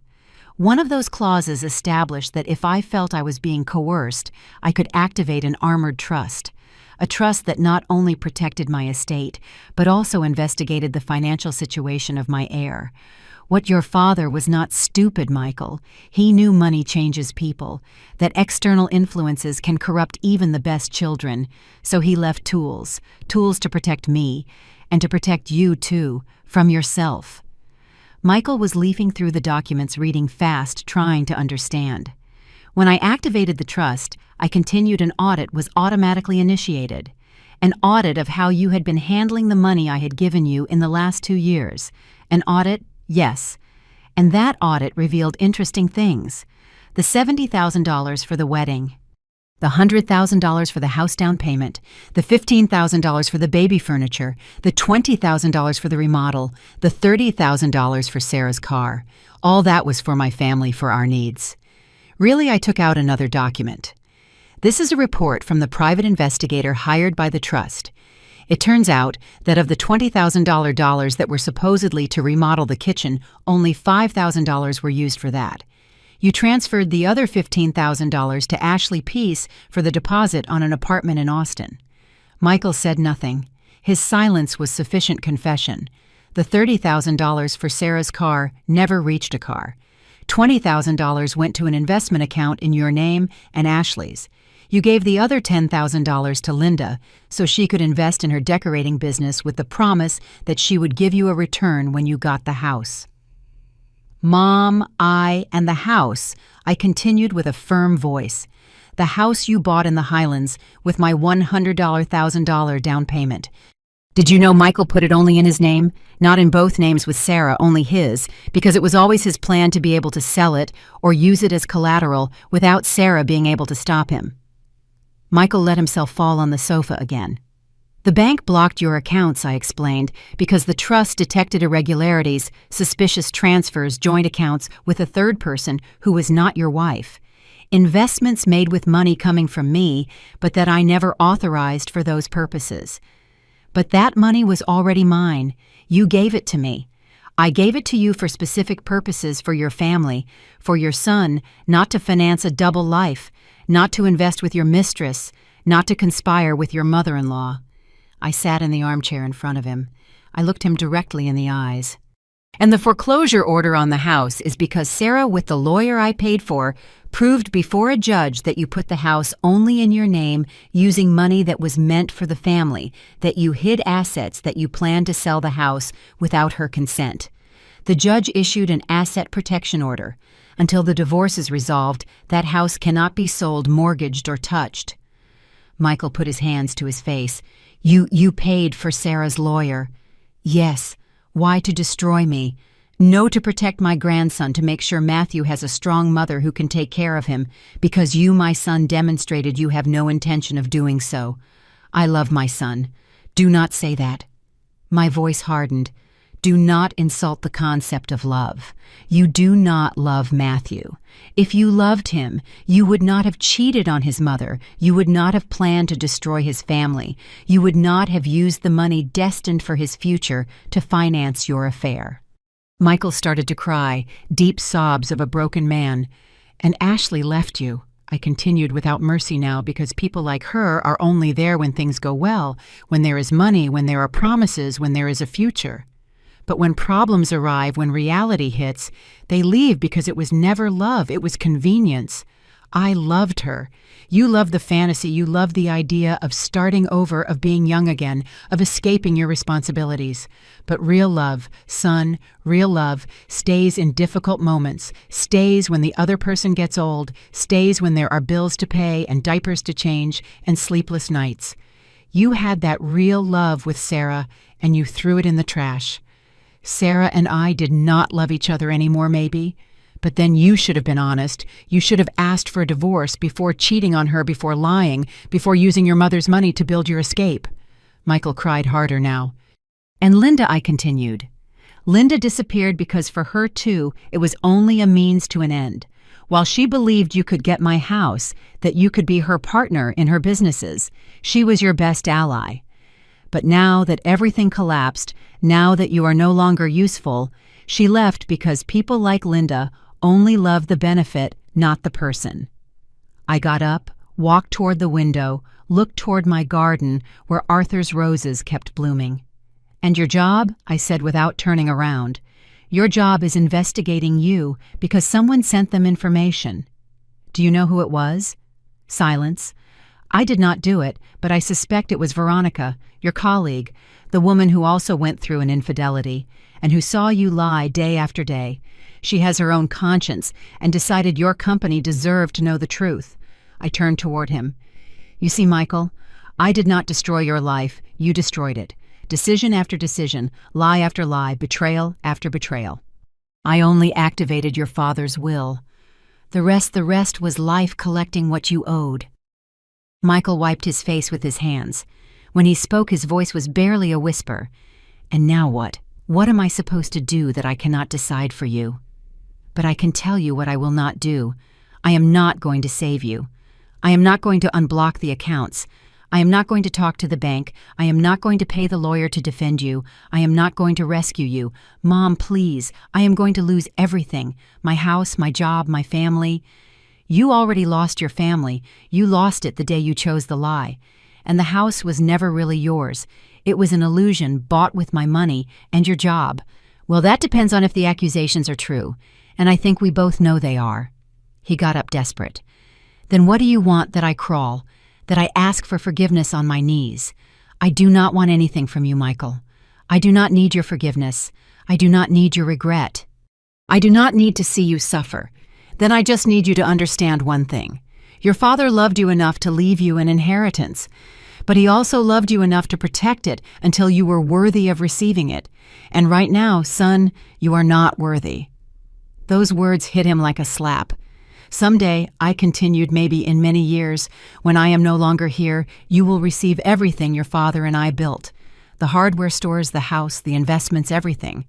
"One of those clauses established that if I felt I was being coerced, I could activate an armored trust. A trust that not only protected my estate, but also investigated the financial situation of my heir. What your father was not stupid, Michael. He knew money changes people, that external influences can corrupt even the best children, so he left tools to protect me, and to protect you too, from yourself." Michael was leafing through the documents, reading fast, trying to understand. "When I activated the trust, I continued an audit was automatically initiated. An audit of how you had been handling the money I had given you in the last 2 years. An audit? Yes. And that audit revealed interesting things. The $70,000 for the wedding, the $100,000 for the house down payment, the $15,000 for the baby furniture, the $20,000 for the remodel, the $30,000 for Sarah's car. All that was for my family, for our needs. Really, I took out another document. This is a report from the private investigator hired by the trust. It turns out that of the $20,000 that were supposedly to remodel the kitchen, only $5,000 were used for that. You transferred the other $15,000 to Ashley Peace for the deposit on an apartment in Austin." Michael said nothing. His silence was sufficient confession. The $30,000 for Sarah's car never reached a car. $20,000 went to an investment account in your name and Ashley's. You gave the other $10,000 to Linda so she could invest in her decorating business with the promise that she would give you a return when you got the house. "Mom, and the house," I continued with a firm voice. "The house you bought in the Highlands with my $100,000 down payment. Did you know Michael put it only in his name? Not in both names with Sarah, only his, because it was always his plan to be able to sell it or use it as collateral without Sarah being able to stop him." Michael let himself fall on the sofa again. "The bank blocked your accounts," I explained, "because the trust detected irregularities, suspicious transfers, joint accounts with a third person who was not your wife. Investments made with money coming from me, but that I never authorized for those purposes. But that money was already mine. You gave it to me. I gave it to you for specific purposes for your family, for your son, not to finance a double life, not to invest with your mistress, not to conspire with your mother-in-law." I sat in the armchair in front of him. I looked him directly in the eyes. "And the foreclosure order on the house is because Sarah, with the lawyer I paid for, proved before a judge that you put the house only in your name using money that was meant for the family, that you hid assets, that you planned to sell the house without her consent. The judge issued an asset protection order. Until the divorce is resolved, that house cannot be sold, mortgaged, or touched." Michael put his hands to his face. You paid for Sarah's lawyer." "Yes. Why, to destroy me. No, to protect my grandson, to make sure Matthew has a strong mother who can take care of him, because you, my son, demonstrated you have no intention of doing so. I love my son. Do not say that." My voice hardened. "Do not insult the concept of love. You do not love Matthew. If you loved him, you would not have cheated on his mother. You would not have planned to destroy his family. You would not have used the money destined for his future to finance your affair." Michael started to cry, deep sobs of a broken man. "And Ashley left you. I continued without mercy now, because people like her are only there when things go well, when there is money, when there are promises, when there is a future. But when problems arrive, when reality hits, they leave because it was never love, it was convenience. I loved her. You love the fantasy, you love the idea of starting over, of being young again, of escaping your responsibilities. But real love, son, real love, stays in difficult moments, stays when the other person gets old, stays when there are bills to pay and diapers to change and sleepless nights. You had that real love with Sarah, and you threw it in the trash. Sarah and I did not love each other anymore, maybe. But then you should have been honest. You should have asked for a divorce before cheating on her, before lying, before using your mother's money to build your escape. Michael cried harder now. And Linda, I continued. Linda disappeared because for her, too, it was only a means to an end. While she believed you could get my house, that you could be her partner in her businesses, she was your best ally. But now that everything collapsed, now that you are no longer useful, she left because people like Linda only love the benefit, not the person. I got up, walked toward the window, looked toward my garden where Arthur's roses kept blooming. And your job? I said without turning around. Your job is investigating you because someone sent them information. Do you know who it was? Silence. I did not do it, but I suspect it was Veronica, your colleague, the woman who also went through an infidelity, and who saw you lie day after day. She has her own conscience and decided your company deserved to know the truth. I turned toward him. You see, Michael, I did not destroy your life. You destroyed it. Decision after decision, lie after lie, betrayal after betrayal. I only activated your father's will. The rest was life collecting what you owed. Michael wiped his face with his hands. When he spoke, his voice was barely a whisper. And now what? What am I supposed to do that I cannot decide for you? But I can tell you what I will not do. I am not going to save you. I am not going to unblock the accounts. I am not going to talk to the bank. I am not going to pay the lawyer to defend you. I am not going to rescue you. Mom, please, I am going to lose everything. My house, my job, my family. You already lost your family. You lost it the day you chose the lie. And the house was never really yours. It was an illusion bought with my money and your job. Well, that depends on if the accusations are true. And I think we both know they are. He got up desperate. Then what do you want that I crawl? That I ask for forgiveness on my knees? I do not want anything from you, Michael. I do not need your forgiveness. I do not need your regret. I do not need to see you suffer. Then I just need you to understand one thing. Your father loved you enough to leave you an inheritance, but he also loved you enough to protect it until you were worthy of receiving it. And right now, son, you are not worthy. Those words hit him like a slap. Someday, I continued, maybe in many years, when I am no longer here, you will receive everything your father and I built. The hardware stores, the house, the investments, everything.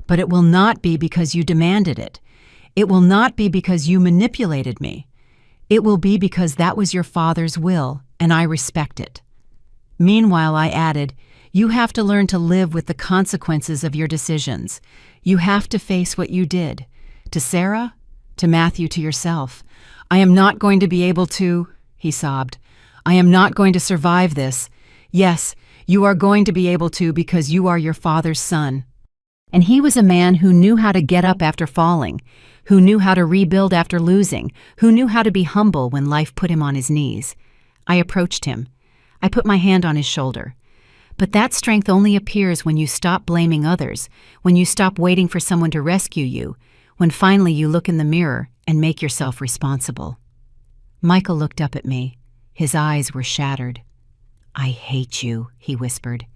But it will not be because you demanded it. It will not be because you manipulated me. It will be because that was your father's will, and I respect it. Meanwhile, I added, you have to learn to live with the consequences of your decisions. You have to face what you did. To Sarah, to Matthew, to yourself. I am not going to be able to, he sobbed. I am not going to survive this. Yes, you are going to be able to because you are your father's son. And he was a man who knew how to get up after falling, who knew how to rebuild after losing, who knew how to be humble when life put him on his knees. I approached him. I put my hand on his shoulder. But that strength only appears when you stop blaming others, when you stop waiting for someone to rescue you, when finally you look in the mirror and make yourself responsible. Michael looked up at me. His eyes were shattered. I hate you, he whispered.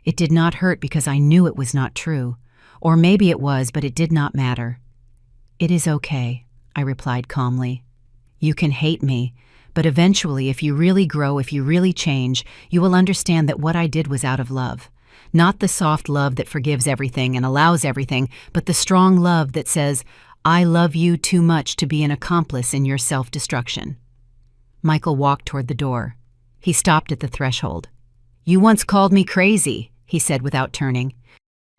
It did not hurt because I knew it was not true. Or maybe it was, but it did not matter. It is okay, I replied calmly. You can hate me, but eventually, if you really grow, if you really change, you will understand that what I did was out of love. Not the soft love that forgives everything and allows everything, but the strong love that says, I love you too much to be an accomplice in your self-destruction. Michael walked toward the door. He stopped at the threshold. You once called me crazy, he said without turning.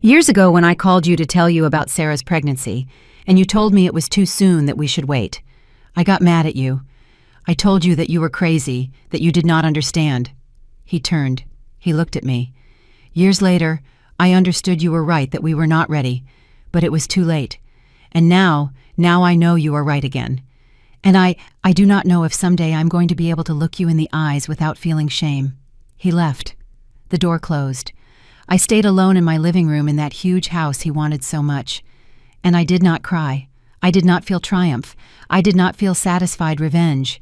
Years ago when I called you to tell you about Sarah's pregnancy, and you told me it was too soon, that we should wait. I got mad at you. I told you that you were crazy, that you did not understand." He turned. He looked at me. "Years later, I understood you were right, that we were not ready, but it was too late. And now I know you are right again. And I do not know if someday I'm going to be able to look you in the eyes without feeling shame." He left. The door closed. I stayed alone in my living room in that huge house he wanted so much. And I did not cry. I did not feel triumph. I did not feel satisfied revenge.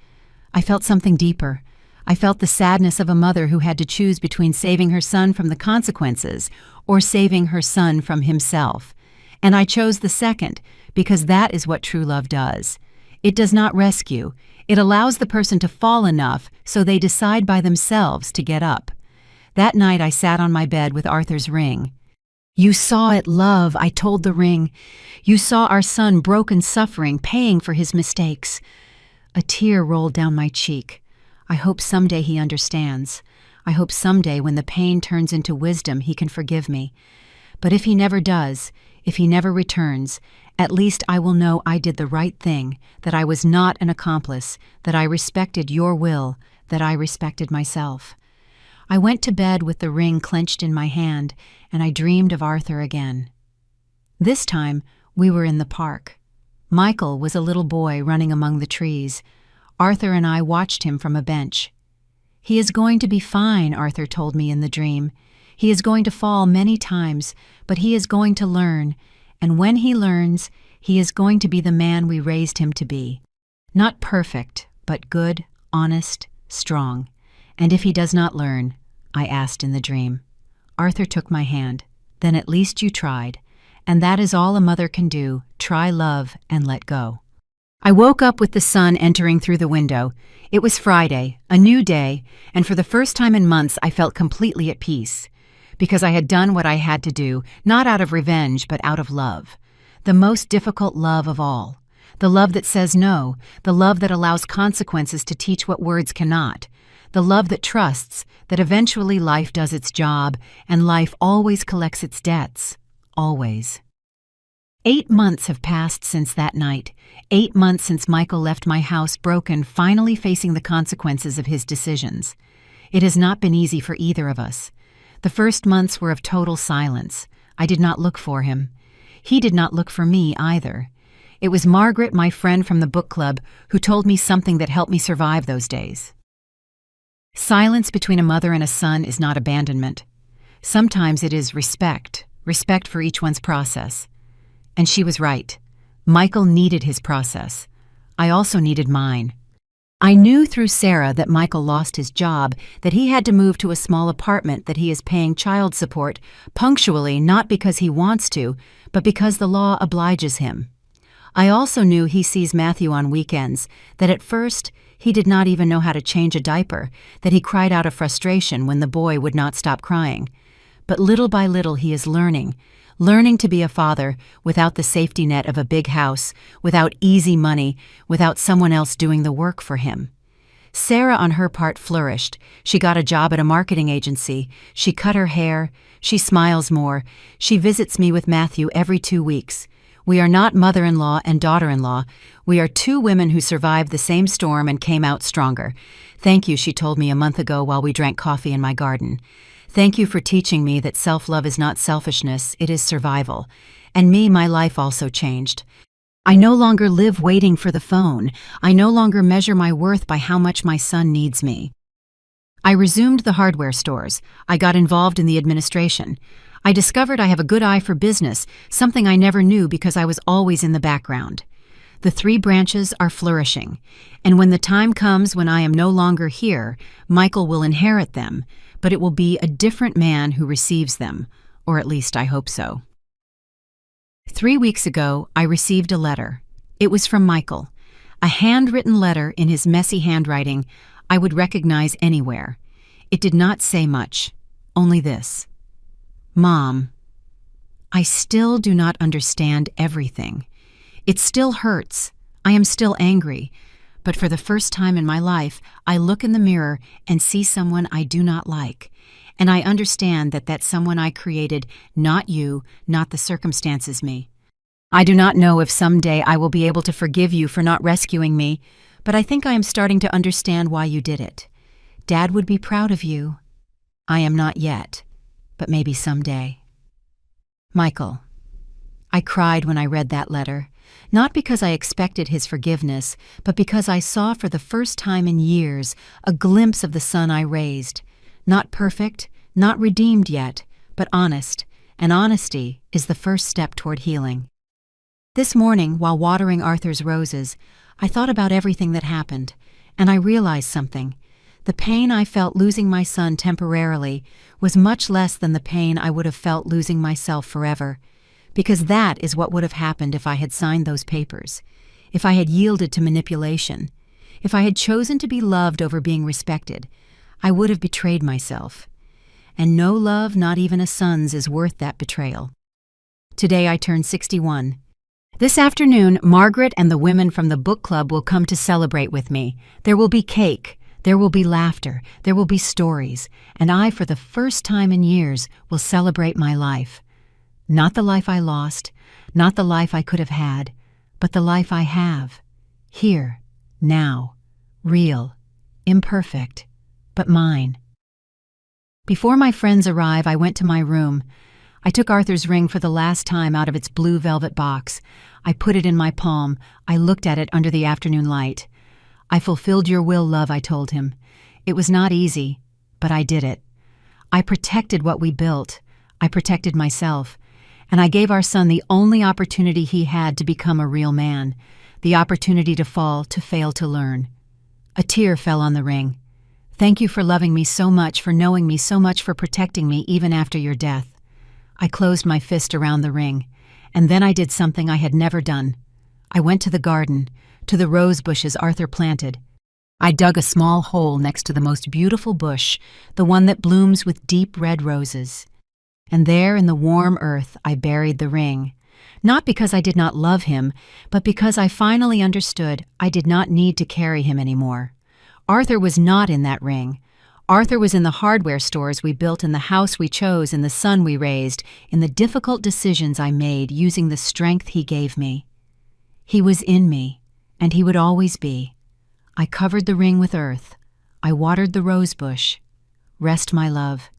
I felt something deeper. I felt the sadness of a mother who had to choose between saving her son from the consequences or saving her son from himself. And I chose the second, because that is what true love does. It does not rescue. It allows the person to fall enough so they decide by themselves to get up. That night I sat on my bed with Arthur's ring. "You saw it, love," I told the ring. "You saw our son broken, suffering, paying for his mistakes." A tear rolled down my cheek. I hope someday he understands. I hope someday when the pain turns into wisdom he can forgive me. But if he never does, if he never returns, at least I will know I did the right thing, that I was not an accomplice, that I respected your will, that I respected myself. I went to bed with the ring clenched in my hand, and I dreamed of Arthur again. This time, we were in the park. Michael was a little boy running among the trees. Arthur and I watched him from a bench. "He is going to be fine," Arthur told me in the dream. "He is going to fall many times, but he is going to learn, and when he learns, he is going to be the man we raised him to be. Not perfect, but good, honest, strong. And if he does not learn?" I asked in the dream. Arthur took my hand. "Then at least you tried. And that is all a mother can do, try love and let go." I woke up with the sun entering through the window. It was Friday, a new day, and for the first time in months I felt completely at peace. Because I had done what I had to do, not out of revenge, but out of love. The most difficult love of all. The love that says no, the love that allows consequences to teach what words cannot. The love that trusts that eventually life does its job, and life always collects its debts. Always. 8 months have passed since that night. 8 months since Michael left my house broken, finally facing the consequences of his decisions. It has not been easy for either of us. The first months were of total silence. I did not look for him. He did not look for me either. It was Margaret, my friend from the book club, who told me something that helped me survive those days. Silence between a mother and a son is not abandonment. Sometimes it is respect for each one's process. And she was right. Michael needed his process. I also needed mine. I knew through Sarah that Michael lost his job, that he had to move to a small apartment, that he is paying child support punctually, not because he wants to, but because the law obliges him. I also knew he sees Matthew on weekends, that at first he did not even know how to change a diaper, that he cried out of frustration when the boy would not stop crying. But little by little he is learning to be a father without the safety net of a big house, without easy money, without someone else doing the work for him. Sarah on her part flourished. She got a job at a marketing agency. She cut her hair. She smiles more. She visits me with Matthew every 2 weeks. We are not mother-in-law and daughter-in-law. We are 2 women who survived the same storm and came out stronger. "Thank you," she told me a month ago while we drank coffee in my garden. "Thank you for teaching me that self-love is not selfishness, it is survival." And my life also changed. I no longer live waiting for the phone. I no longer measure my worth by how much my son needs me. I resumed the hardware stores. I got involved in the administration. I discovered I have a good eye for business, something I never knew because I was always in the background. The 3 branches are flourishing, and when the time comes when I am no longer here, Michael will inherit them, but it will be a different man who receives them, or at least I hope so. 3 weeks ago, I received a letter. It was from Michael, a handwritten letter in his messy handwriting I would recognize anywhere. It did not say much, only this: "Mom, I still do not understand everything. It still hurts. I am still angry. But for the first time in my life, I look in the mirror and see someone I do not like. And I understand that that's someone I created, not you, not the circumstances me. I do not know if someday I will be able to forgive you for not rescuing me, but I think I am starting to understand why you did it. Dad would be proud of you. I am not yet, but maybe someday. Michael. I cried when I read that letter, not because I expected his forgiveness, but because I saw for the first time in years a glimpse of the son I raised. Not perfect, not redeemed yet, but honest, and honesty is the first step toward healing. This morning, while watering Arthur's roses, I thought about everything that happened, and I realized something. The pain I felt losing my son temporarily was much less than the pain I would have felt losing myself forever, because that is what would have happened if I had signed those papers, if I had yielded to manipulation, if I had chosen to be loved over being respected. I would have betrayed myself. And no love, not even a son's, is worth that betrayal. Today I turn 61. This afternoon, Margaret and the women from the book club will come to celebrate with me. There will be cake, there will be laughter, there will be stories, and I, for the first time in years, will celebrate my life. Not the life I lost, not the life I could have had, but the life I have. Here, now, real, imperfect, but mine. Before my friends arrive, I went to my room. I took Arthur's ring for the last time out of its blue velvet box. I put it in my palm. I looked at it under the afternoon light. I fulfilled your will, love, I told him. It was not easy, but I did it. I protected what we built. I protected myself. And I gave our son the only opportunity he had to become a real man, the opportunity to fall, to fail, to learn. A tear fell on the ring. Thank you for loving me so much, for knowing me so much, for protecting me even after your death. I closed my fist around the ring, and then I did something I had never done. I went to the garden, to the rose bushes Arthur planted. I dug a small hole next to the most beautiful bush, the one that blooms with deep red roses. And there in the warm earth I buried the ring, not because I did not love him, but because I finally understood I did not need to carry him anymore. Arthur was not in that ring. Arthur was in the hardware stores we built, in the house we chose, in the son we raised, in the difficult decisions I made using the strength he gave me. He was in me, and he would always be. I covered the ring with earth. I watered the rose bush. Rest, my love.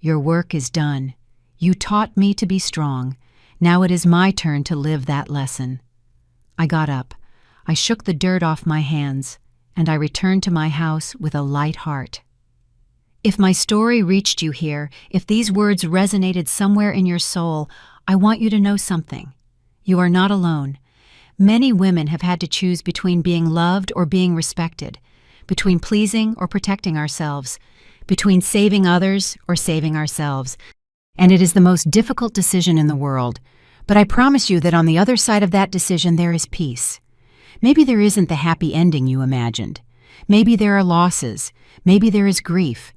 Your work is done. You taught me to be strong. Now it is my turn to live that lesson. I got up. I shook the dirt off my hands, and I returned to my house with a light heart. If my story reached you here, if these words resonated somewhere in your soul, I want you to know something. You are not alone. Many women have had to choose between being loved or being respected, between pleasing or protecting ourselves, between saving others or saving ourselves. And it is the most difficult decision in the world. But I promise you that on the other side of that decision there is peace. Maybe there isn't the happy ending you imagined. Maybe there are losses. Maybe there is grief.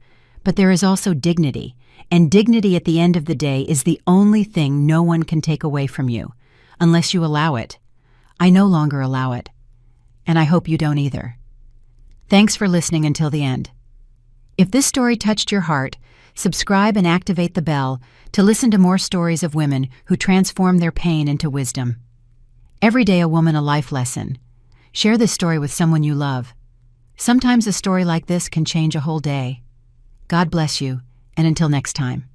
But there is also dignity. And dignity at the end of the day is the only thing no one can take away from you, unless you allow it. I no longer allow it. And I hope you don't either. Thanks for listening until the end. If this story touched your heart, subscribe and activate the bell to listen to more stories of women who transform their pain into wisdom. Every day a woman, a life lesson. Share this story with someone you love. Sometimes a story like this can change a whole day. God bless you, and until next time.